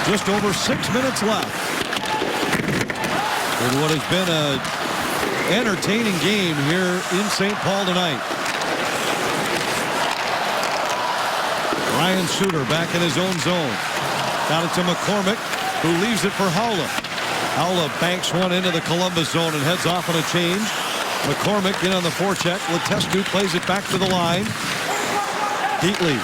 Just over 6 minutes left in what has been an entertaining game here in St. Paul tonight. Ryan Suter back in his own zone. Got it to McCormick, who leaves it for Haula. Haula banks one into the Columbus zone and heads off on a change. McCormick in on the forecheck. Letestu plays it back to the line. Heatley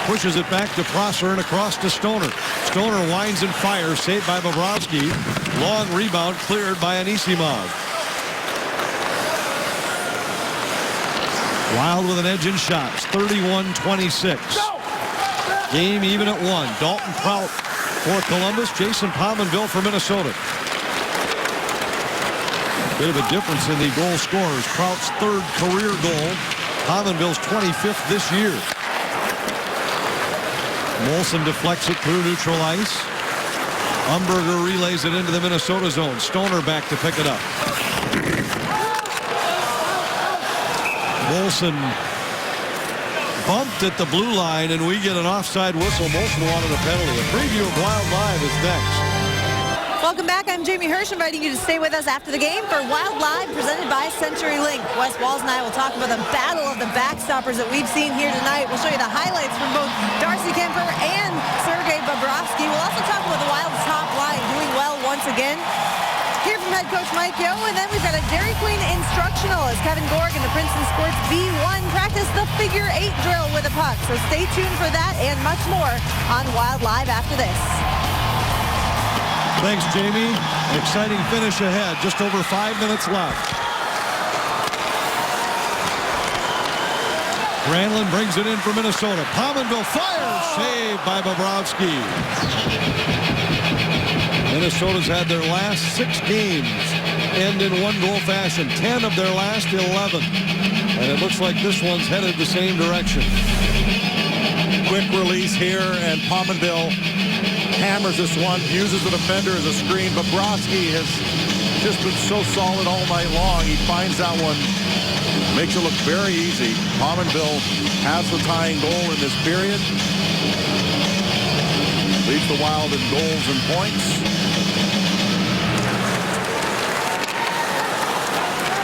pushes it back to Prosser and across to Stoner. Stoner winds and fires, saved by Bobrovsky. Long rebound cleared by Anisimov. Wild with an edge in shots. 31-26. Game even at 1. Dalton Prout for Columbus. Jason Pominville for Minnesota. Bit of a difference in the goal scorers. Prout's 3rd career goal. Pominville's 25th this year. Molson deflects it through neutral ice. Umberger relays it into the Minnesota zone. Stoner back to pick it up. Molson bumped at the blue line, and we get an offside whistle. Molson wanted a penalty. A preview of Wild Live is next. Welcome back. I'm Jamie Hirsch, inviting you to stay with us after the game for Wild Live, presented by CenturyLink. Wes Walz and I will talk about the battle of the backstoppers that we've seen here tonight. We'll show you the highlights from both Darcy Kemper and Sergei Bobrovsky. We'll also talk about the Wild's top line doing well once again. Hear from head coach Mike Yeo, and then we've got a Dairy Queen instructional as Kevin Gorg and the Princeton Sports B1 practice the figure 8 drill with a puck. So stay tuned for that and much more on Wild Live after this. Thanks, Jamie. Exciting finish ahead. Just over 5 minutes left. Granlund brings it in for Minnesota. Pominville fires. Saved by Bobrovsky. Minnesota's had their last 6 games end in 1-goal fashion. 10 of their last 11. And it looks like this one's headed the same direction. Quick release here, and Pominville hammers this one, uses the defender as a screen. Bobrovsky has just been so solid all night long. He finds that one, makes it look very easy. Pominville has the tying goal in this period. Leads the Wild in goals and points.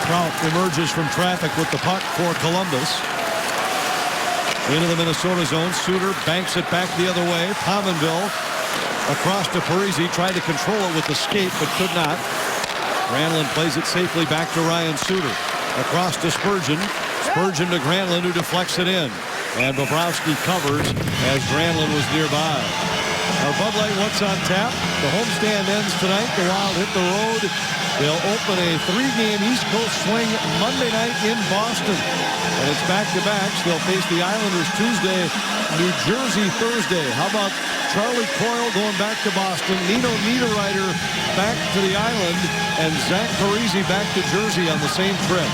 Prout emerges from traffic with the puck for Columbus. Into the Minnesota zone. Suter banks it back the other way. Pominville across to Parisi. Tried to control it with the skate, but could not. Granlund plays it safely back to Ryan Suter. Across to Spurgeon. Spurgeon to Granlund, who deflects it in. And Bobrovsky covers as Granlund was nearby. Our Bud Light What's on Tap. The homestand ends tonight. The Wild hit the road. They'll open a 3-game East Coast swing Monday night in Boston. And it's back-to-backs. They'll face the Islanders Tuesday, New Jersey Thursday. How about Charlie Coyle going back to Boston, Nino Niederreiter back to the island, and Zach Parise back to Jersey on the same trip.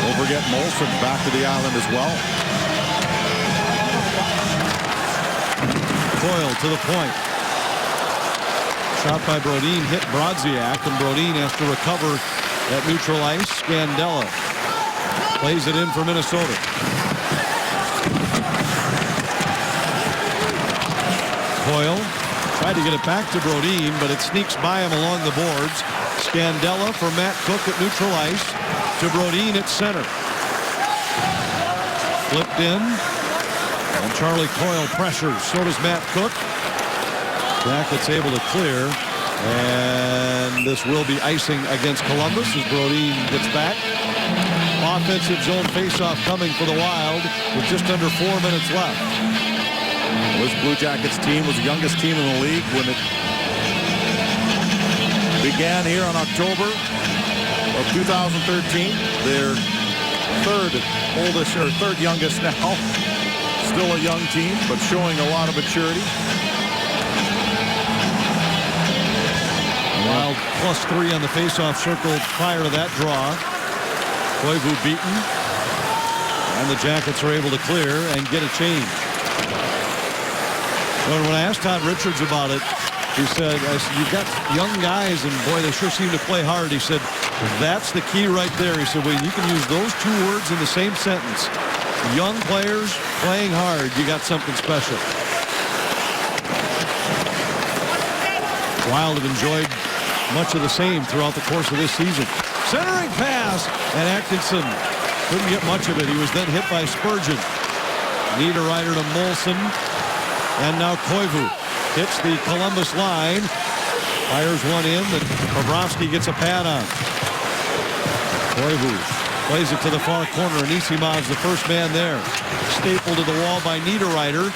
Don't forget Molson back to the island as well. Coyle to the point. Shot by Brodin hit Brodziak, and Brodin has to recover at neutral ice. Scandella plays it in for Minnesota. Coyle tried to get it back to Brodin, but it sneaks by him along the boards. Scandella for Matt Cook at neutral ice to Brodin at center. Flipped in, and Charlie Coyle pressures. So does Matt Cook. Jackets able to clear, and this will be icing against Columbus as Brodin gets back. Offensive zone faceoff coming for the Wild with just under 4 minutes left. This Blue Jackets team was the youngest team in the league when it began here on October of 2013. Their third youngest now. Still a young team, but showing a lot of maturity. Wild +3 on the faceoff circle prior to that draw. Koivu beaten, and the Jackets are able to clear and get a change. When I asked Todd Richards about it, he said, you've got young guys, and boy, they sure seem to play hard. He said, that's the key right there. He said, when you can use those two words in the same sentence, young players playing hard, you got something special. Wild have enjoyed much of the same throughout the course of this season. Centering pass, and Atkinson couldn't get much of it. He was then hit by Spurgeon. Niederreiter to Molson, and now Koivu hits the Columbus line. Fires one in that Bobrovsky gets a pad on. Koivu plays it to the far corner, and Isimov's the first man there. Stapled to the wall by Niederreiter.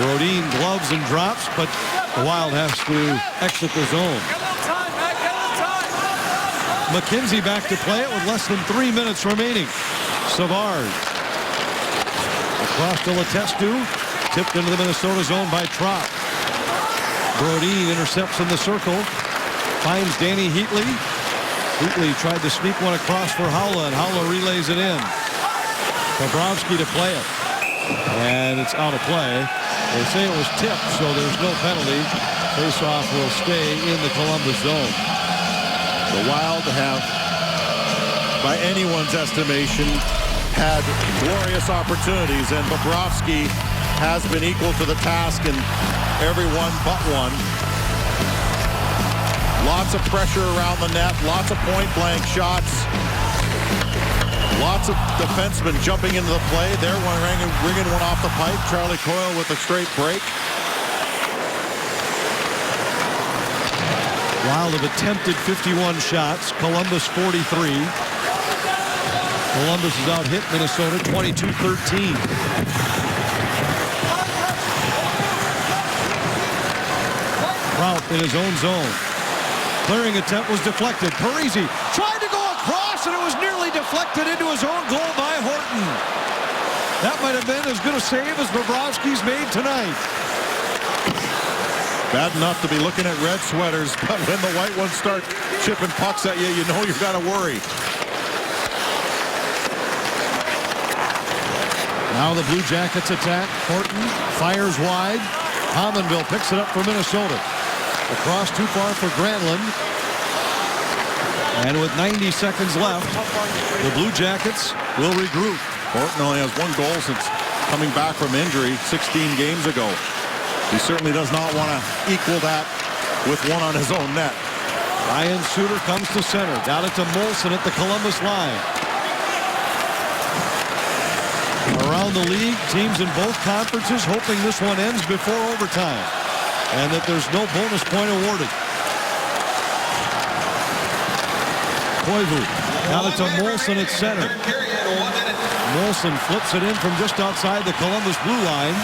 Brodin gloves and drops, but the Wild has to exit the zone. McKenzie back to play it with less than 3 minutes remaining. Savard across to Letestu, tipped into the Minnesota zone by Trop. Brodin intercepts in the circle, finds Danny Heatley. Heatley tried to sneak one across for Haula, and Haula relays it in. Bobrovsky to play it, and it's out of play. They say it was tipped, so there's no penalty. Faceoff will stay in the Columbus zone. The Wild have, by anyone's estimation, had glorious opportunities, and Bobrovsky has been equal to the task in every one but one. Lots of pressure around the net, lots of point-blank shots, lots of defensemen jumping into the play. There, ringing one off the pipe. Charlie Coyle with a straight break. Wild have attempted 51 shots. Columbus 43. Columbus has out-hit Minnesota 22-13. Trout in his own zone. Clearing attempt was deflected. Parise tried to go across, and it was nearly deflected into his own goal by Horton. That might have been as good a save as Bobrovsky's made tonight. Bad enough to be looking at red sweaters, but when the white ones start chipping pucks at you, you know you've got to worry. Now the Blue Jackets attack. Horton fires wide. Pominville picks it up for Minnesota. Across too far for Granlund. And with 90 seconds left, the Blue Jackets will regroup. Horton only has 1 goal since coming back from injury 16 games ago. He certainly does not want to equal that with one on his own net. Ryan Suter comes to center. Got it to Molson at the Columbus line. Around the league, teams in both conferences hoping this one ends before overtime and that there's no bonus point awarded. Koivu Now it's a Molson at center. Molson flips it in from just outside the Columbus blue line.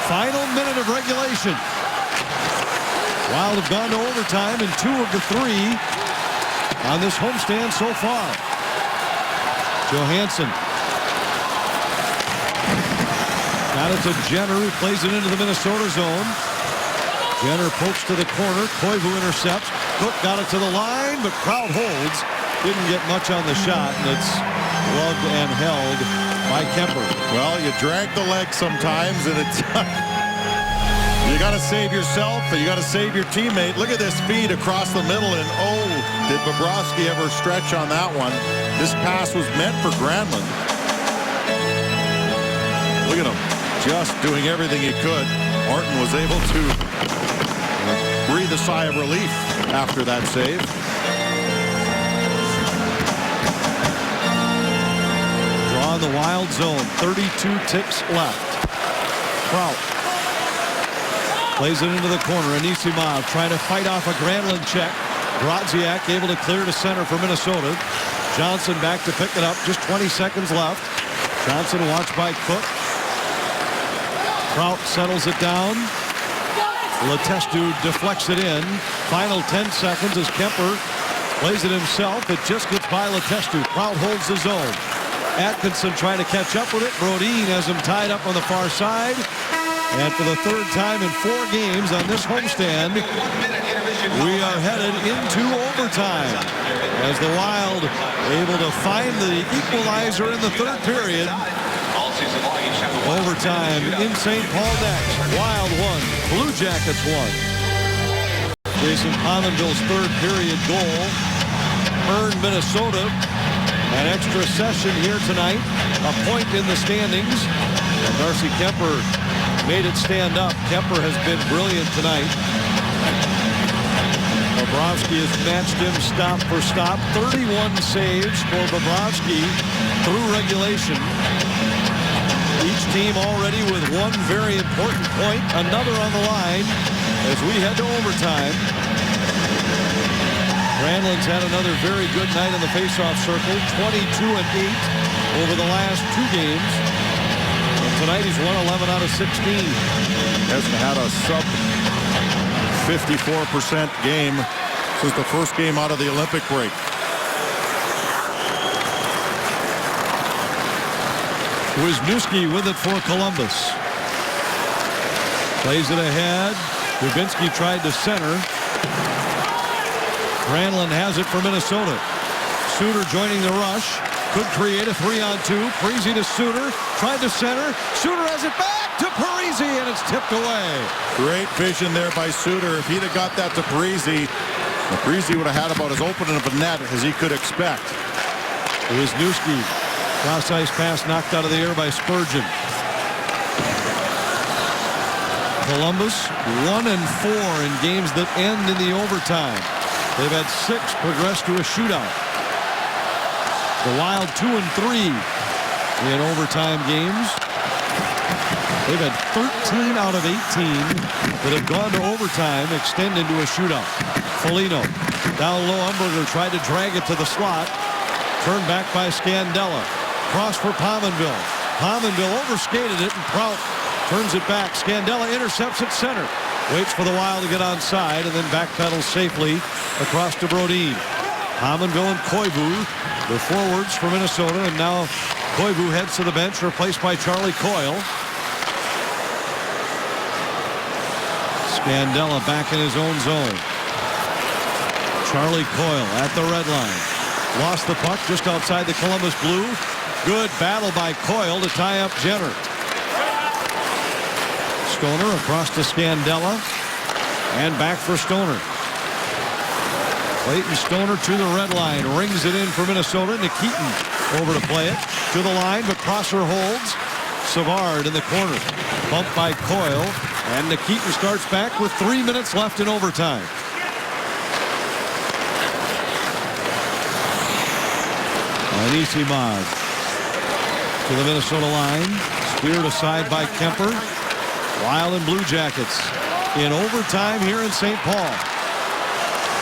Final minute of regulation. Wild have gone to overtime in 2 of the 3 on this homestand so far. Johansson. Got it to Jenner, who plays it into the Minnesota zone. Jenner pokes to the corner. Koivu intercepts. Cook got it to the line, but Prout holds. Didn't get much on the shot, and it's gloved and held by Kemper. Well, you drag the leg sometimes, and it's you got to save yourself, and you got to save your teammate. Look at this feed across the middle, and oh, did Bobrovsky ever stretch on that one? This pass was meant for Granlund. Look at him, just doing everything he could. Martin was able to breathe a sigh of relief after that save. Draw in the Wild zone. 32 ticks left. Prout plays it into the corner. Anisimov trying to fight off a Granlund check. Brodziak able to clear to center for Minnesota. Johnson back to pick it up. Just 20 seconds left. Johnson watched by Cook. Prout settles it down. Letestu deflects it in. Final 10 seconds as Kemper plays it himself. It just gets by Letestu. Prout holds the zone. Atkinson trying to catch up with it. Brodin has him tied up on the far side. And for the 3rd time in 4 games on this homestand, we are headed into overtime as the Wild able to find the equalizer in the 3rd period. Overtime in St. Paul next. Wild 1, Blue Jackets 1. Jason Pominville's 3rd period goal earned Minnesota an extra session here tonight, a point in the standings. And Darcy Kemper made it stand up. Kemper has been brilliant tonight. Bobrovsky has matched him stop for stop. 31 saves for Bobrovsky through regulation. Each team already with one very important point. Another on the line as we head to overtime. Granlund's had another very good night in the faceoff circle. 22 and 8 over the last 2 games. And tonight he's won 11 out of 16. Hasn't had a sub 54% game since the first game out of the Olympic break. Wisniewski with it for Columbus. Plays it ahead. Dubinsky tried to center. Granlund has it for Minnesota. Suter joining the rush. Could create a 3-on-2. Parise to Suter. Tried to center. Suter has it back to Parise, and it's tipped away. Great vision there by Suter. If he'd have got that to Parise, Parise would have had about as open of a net as he could expect. Wisniewski. Cross-ice pass knocked out of the air by Spurgeon. Columbus 1-4 in games that end in the overtime. They've had 6 progress to a shootout. The Wild 2-3 in overtime games. They've had 13 out of 18 that have gone to overtime, extend into a shootout. Foligno down low. Umberger tried to drag it to the slot. Turned back by Scandella. Cross for Pominville. Pominville overskated it, and Prout turns it back. Scandella intercepts at center. Waits for the Wild to get onside, and then backpedals safely across to Brodin. Pominville and Koivu, the forwards for Minnesota, and now Koivu heads to the bench, replaced by Charlie Coyle. Scandella back in his own zone. Charlie Coyle at the red line. Lost the puck just outside the Columbus blue. Good battle by Coyle to tie up Jenner. Stoner across to Scandella. And back for Stoner. Clayton Stoner to the red line. Rings it in for Minnesota. Nikitin over to play it. To the line, but Prosser holds. Savard in the corner. Bumped by Coyle. And Nikitin starts back with 3 minutes left in overtime. Anisimov to the Minnesota line. Steered aside by Kemper. Wild and Blue Jackets in overtime here in St. Paul.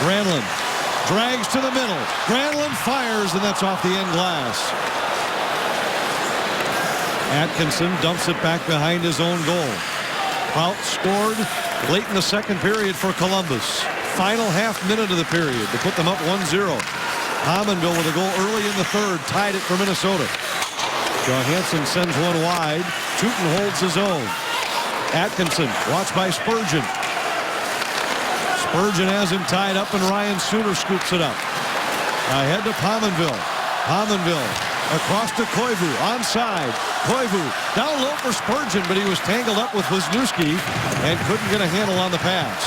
Granlund Drags to the middle. Granlund fires, and that's off the end glass. Atkinson dumps it back behind his own goal. Prout scored late in the second period for Columbus. Final half minute of the period to put them up 1-0. Pominville with a goal early in the third tied it for Minnesota. Johansson sends one wide. Tooten holds his own. Atkinson watched by Spurgeon. Spurgeon has him tied up, and Ryan Suter scoops it up. Ahead to Pominville. Pominville across to Koivu, onside. Koivu down low for Spurgeon, but he was tangled up with Wisniewski and couldn't get a handle on the pass.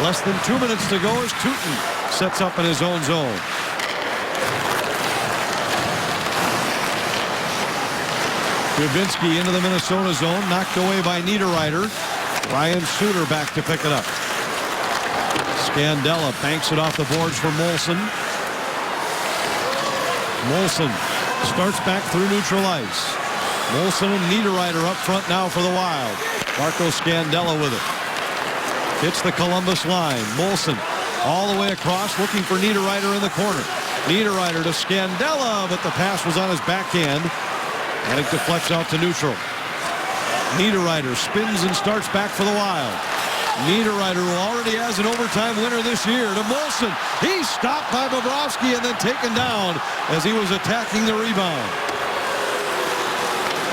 Less than 2 minutes to go as Tooten sets up in his own zone. Dubinsky into the Minnesota zone, knocked away by Niederreiter. Ryan Suter back to pick it up. Scandella banks it off the boards for Molson. Molson starts back through neutral ice. Molson and Niederreiter up front now for the Wild. Marco Scandella with it. Hits the Columbus line. Molson all the way across, looking for Niederreiter in the corner. Niederreiter to Scandella, but the pass was on his backhand, and it deflects out to neutral. Niederreiter spins and starts back for the Wild. Niederreiter, who already has an overtime winner this year, to Molson. He's stopped by Bobrovsky and then taken down as he was attacking the rebound.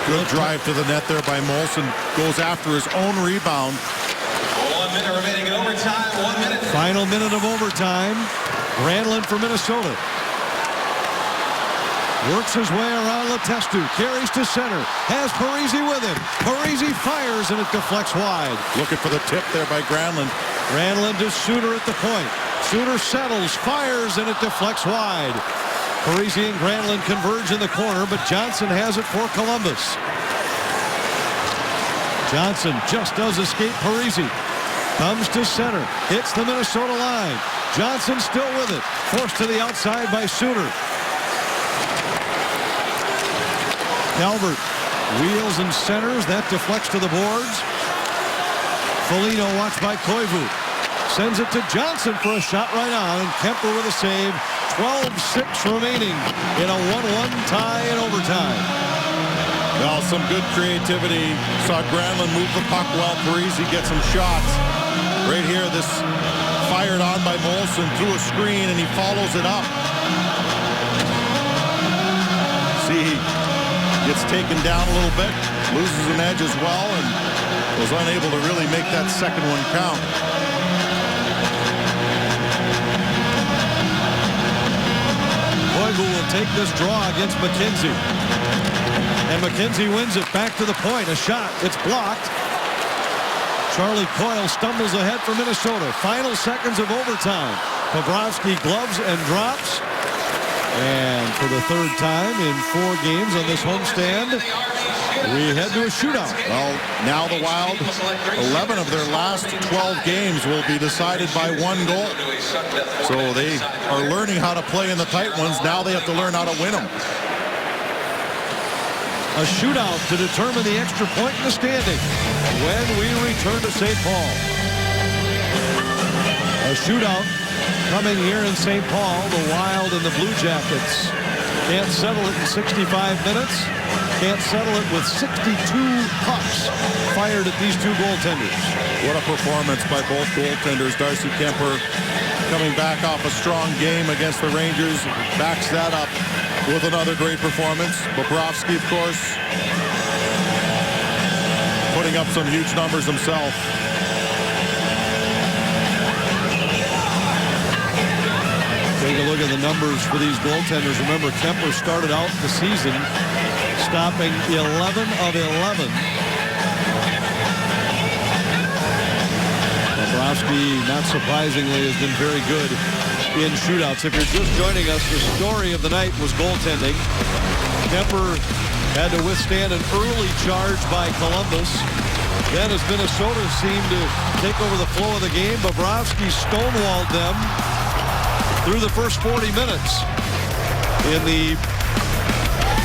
Good drive to the net there by Molson. Goes after his own rebound. 1 minute remaining in overtime. 1 minute. Final minute of overtime. Granlund for Minnesota. Works his way around Letestu. Carries to center. Has Parise with him. Parise fires, and it deflects wide. Looking for the tip there by Granlund. Granlund to Suter at the point. Suter settles, fires, and it deflects wide. Parise and Granlund converge in the corner, but Johnson has it for Columbus. Johnson just does escape Parise. Comes to center. Hits the Minnesota line. Johnson still with it. Forced to the outside by Suter. Calvert wheels and centers. That deflects to the boards. Foligno watched by Koivu. Sends it to Johnson for a shot right on. And Kemper with a save. 12-6 remaining in a 1-1 tie in overtime. Well, some good creativity. Saw Granlund move the puck well. Parise gets some shots. Right here, this fired on by Molson through a screen, and he follows it up. See, he gets taken down a little bit, loses an edge as well, and was unable to really make that second one count. Koivu will take this draw against McKenzie. And McKenzie wins it back to the point. A shot. It's blocked. Charlie Coyle stumbles ahead for Minnesota. Final seconds of overtime. Bobrovsky gloves and drops. And for the third time in 4 games on this homestand, we head to a shootout. Well, now the Wild, 11 of their last 12 games will be decided by 1 goal. So they are learning how to play in the tight ones. Now they have to learn how to win them. A shootout to determine the extra point in the standing when we return to St. Paul. A shootout coming here in St. Paul. The Wild and the Blue Jackets can't settle it in 65 minutes. Can't settle it with 62 pucks fired at these 2 goaltenders. What a performance by both goaltenders. Darcy Kemper coming back off a strong game against the Rangers. Backs that up with another great performance. Bobrovsky, of course, putting up some huge numbers himself. Take a look at the numbers for these goaltenders. Remember, Kemper started out the season stopping 11 of 11. Bobrovsky, not surprisingly, has been very good in shootouts. If you're just joining us, the story of the night was goaltending. Kemper had to withstand an early charge by Columbus. Then as Minnesota seemed to take over the flow of the game, Bobrovsky stonewalled them through the first 40 minutes. In the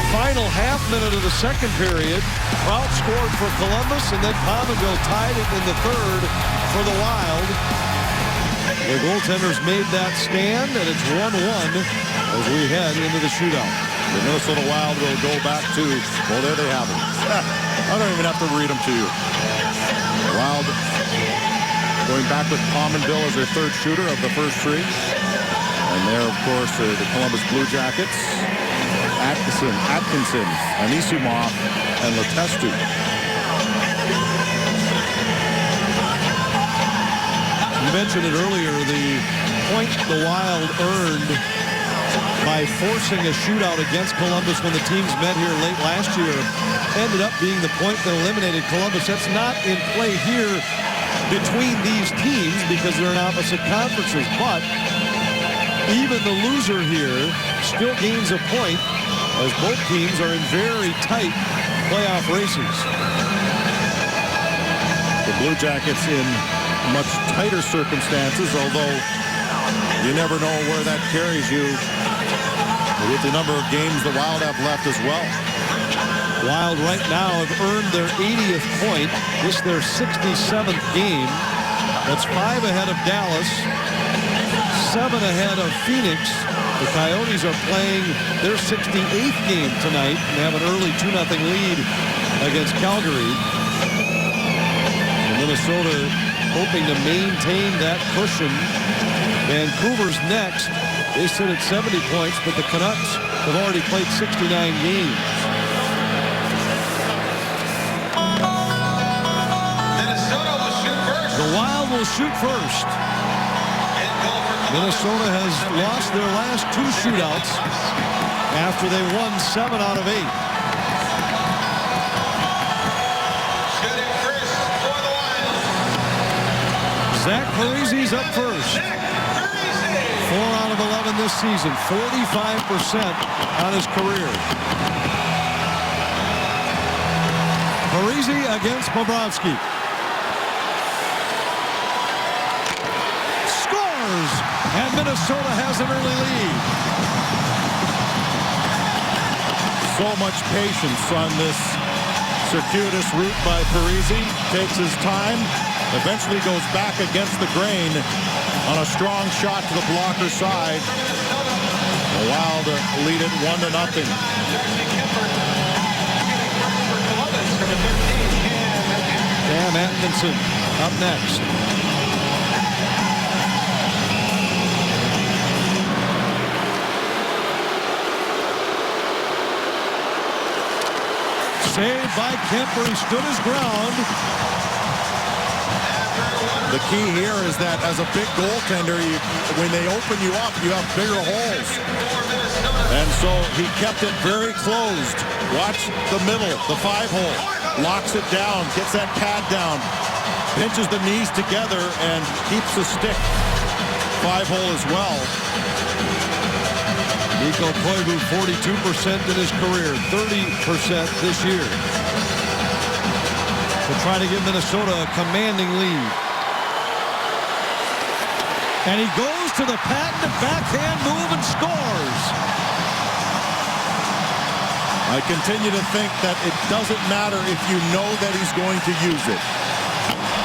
final half minute of the second period, Prout scored for Columbus, and then Pominville tied it in the third for the Wild. The goaltenders made that stand, and it's 1-1 as we head into the shootout. The Minnesota Wild will go back to, well, there they have it. I don't even have to read them to you. Wild going back with Pominville as their third shooter of the first three. And there, of course, the Columbus Blue Jackets. Atkinson, Anisimov, and Letestu. You mentioned it earlier, the point the Wild earned by forcing a shootout against Columbus when the teams met here late last year ended up being the point that eliminated Columbus. That's not in play here between these teams because they're in opposite conferences, but even the loser here still gains a point as both teams are in very tight playoff races. The Blue Jackets in much tighter circumstances, although you never know where that carries you with the number of games the Wild have left as well. Wild right now have earned their 80th point. This is their 67th game. That's 5 ahead of Dallas, 7 ahead of Phoenix. The Coyotes are playing their 68th game tonight and have an early 2-0 lead against Calgary. And Minnesota hoping to maintain that cushion. Vancouver's next. They sit at 70 points, but the Canucks have already played 69 games. Minnesota will shoot first. The Wild will shoot first. Minnesota has lost their last 2 shootouts after they won 7 out of 8. Shooting first for the Wild. Zach Parise's up first. 4 out of 11 this season, 45% on his career. Parise against Bobrovsky. Scores! And Minnesota has an early lead. So much patience on this circuitous route by Parise. Takes his time, eventually goes back against the grain on a strong shot to the blocker side. The Wild lead it 1-0. Cam Atkinson up next. Saved by Kemper. He stood his ground. The key here is that as a big goaltender, when they open you up, you have bigger holes. And so he kept it very closed. Watch the middle, the 5-hole. Locks it down, gets that pad down, pinches the knees together, and keeps the stick 5-hole as well. Mikko Koivu, 42% in his career, 30% this year. To try to give Minnesota a commanding lead. And he goes to the patented backhand move and scores. I continue to think that it doesn't matter if you know that he's going to use it.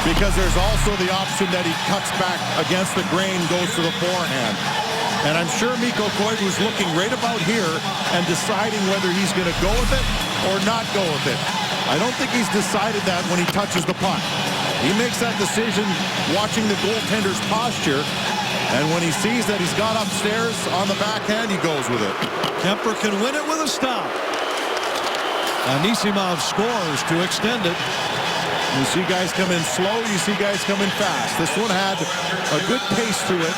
Because there's also the option that he cuts back against the grain, goes to the forehand. And I'm sure Mikko Koivu's looking right about here and deciding whether he's going to go with it or not go with it. I don't think he's decided that when he touches the puck. He makes that decision watching the goaltender's posture, and when he sees that he's got upstairs on the backhand, he goes with it. Kemper can win it with a stop. Anisimov scores to extend it. You see guys come in slow, you see guys come in fast. This one had a good pace to it,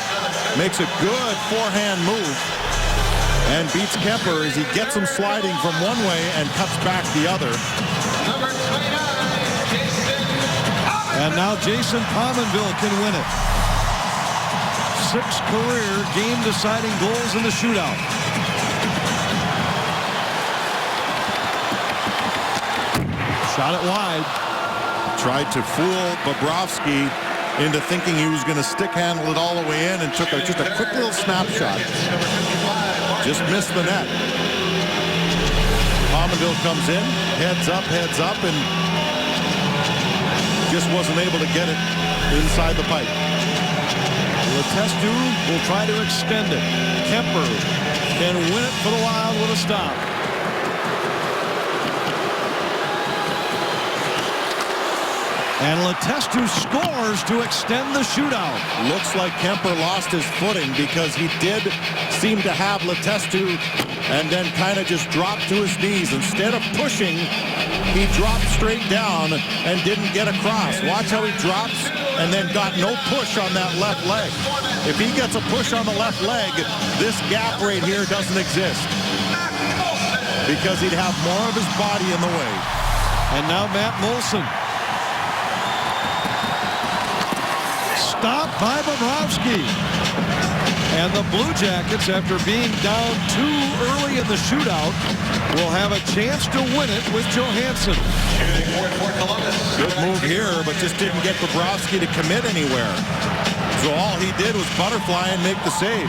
makes a good forehand move, and beats Kemper as he gets him sliding from one way and cuts back the other. Number 29, Jason. And now Jason Pominville can win it. 6 career game-deciding goals in the shootout. Shot it wide. Tried to fool Bobrovsky into thinking he was going to stick handle it all the way in and took just a quick little snapshot. Just missed the net. Pominville comes in, heads up, and just wasn't able to get it inside the pipe. Letestu will try to extend it. Kemper can win it for the Wild with a stop. And Letestu scores to extend the shootout. Looks like Kemper lost his footing because he did seem to have Letestu and then kind of just dropped to his knees. Instead of pushing, he dropped straight down and didn't get across. Watch how he drops and then got no push on that left leg. If he gets a push on the left leg, this gap right here doesn't exist because he'd have more of his body in the way. And now Matt Moulson. Stopped by Bobrovsky. And the Blue Jackets, after being down 2 early in the shootout, will have a chance to win it with Johansson. Good move here, but just didn't get Bobrovsky to commit anywhere. So all he did was butterfly and make the save.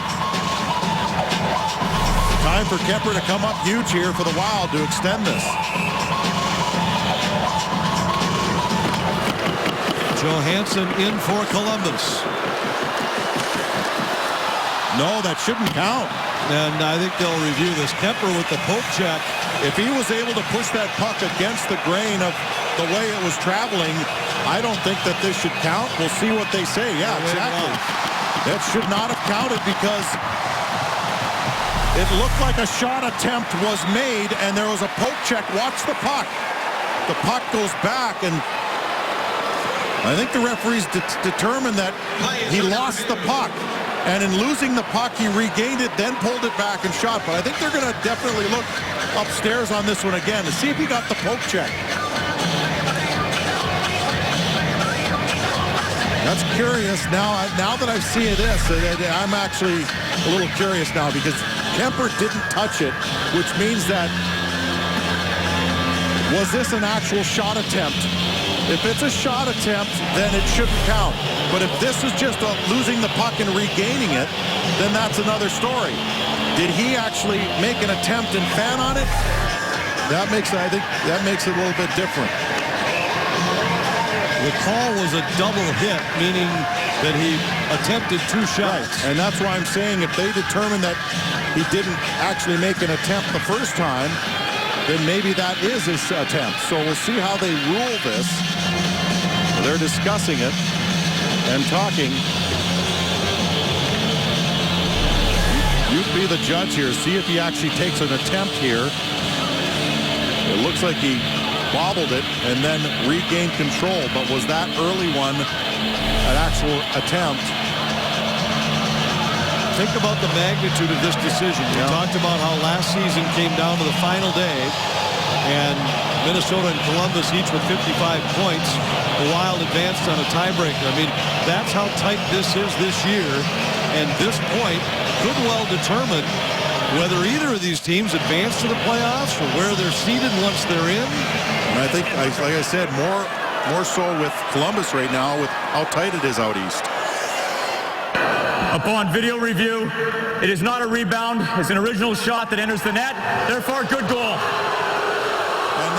Time for Kemper to come up huge here for the Wild to extend this. Johansson in for Columbus. No, that shouldn't count. And I think they'll review this. Kemper with the poke check. If he was able to push that puck against the grain of the way it was traveling, I don't think that this should count. We'll see what they say. Yeah, exactly. That should not have counted because it looked like a shot attempt was made and there was a poke check. Watch the puck. The puck goes back, and I think the referees determined that he lost the puck. And in losing the puck, he regained it, then pulled it back and shot. But I think they're going to definitely look upstairs on this one again to see if he got the poke check. That's curious. Now that I've seen this, I'm actually a little curious now because Kemper didn't touch it, which means that was this an actual shot attempt? If it's a shot attempt, then it shouldn't count. But if this is just losing the puck and regaining it, then that's another story. Did he actually make an attempt and fan on it? I think that makes it a little bit different. The call was a double hit, meaning that he attempted 2 shots. Right. And that's why I'm saying if they determine that he didn't actually make an attempt the first time, then maybe that is his attempt. So we'll see how they rule this. They're discussing it and talking. You be the judge here. See if he actually takes an attempt here. It looks like he bobbled it and then regained control. But was that early one an actual attempt? Think about the magnitude of this decision. We talked about how last season came down to the final day, and Minnesota and Columbus each with 55 points. The Wild advanced on a tiebreaker. I mean, that's how tight this is this year, and this point could well determine whether either of these teams advance to the playoffs or where they're seated once they're in. And I think, like I said, more so with Columbus right now with how tight it is out east. Upon video review, it is not a rebound. It's an original shot that enters the net. Therefore, good goal. And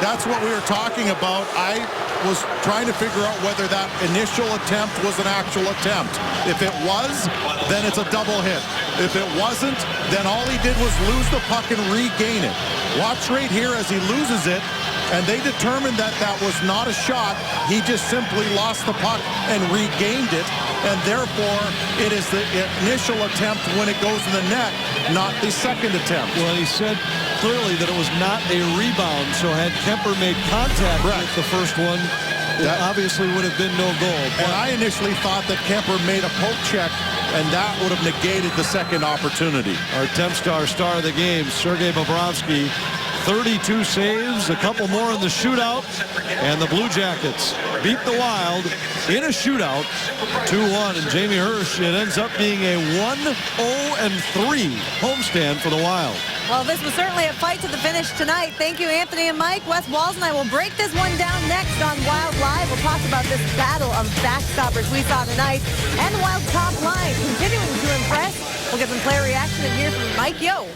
that's what we were talking about. I was trying to figure out whether that initial attempt was an actual attempt. If it was, then it's a double hit. If it wasn't, then all he did was lose the puck and regain it. Watch right here as he loses it, and they determined that that was not a shot. He just simply lost the puck and regained it, and therefore it is the initial attempt when it goes in the net, not the second attempt. Well, he said clearly that it was not a rebound, so had Kemper made contact with the first one, that obviously would have been no goal. And I initially thought that Kemper made a poke check, and that would have negated the second opportunity. Our 10-star star of the game, Sergei Bobrovsky, 32 saves, a couple more in the shootout, and the Blue Jackets beat the Wild in a shootout 2-1. And Jamie Hirsch, it ends up being a 1-0-3 homestand for the Wild. Well, this was certainly a fight to the finish tonight. Thank you, Anthony and Mike. Wes Walz and I will break this one down next on Wild Live. We'll talk about this battle of backstoppers we saw tonight and the Wild top line continuing to impress. We'll get some player reaction and hear from Mike Yeo.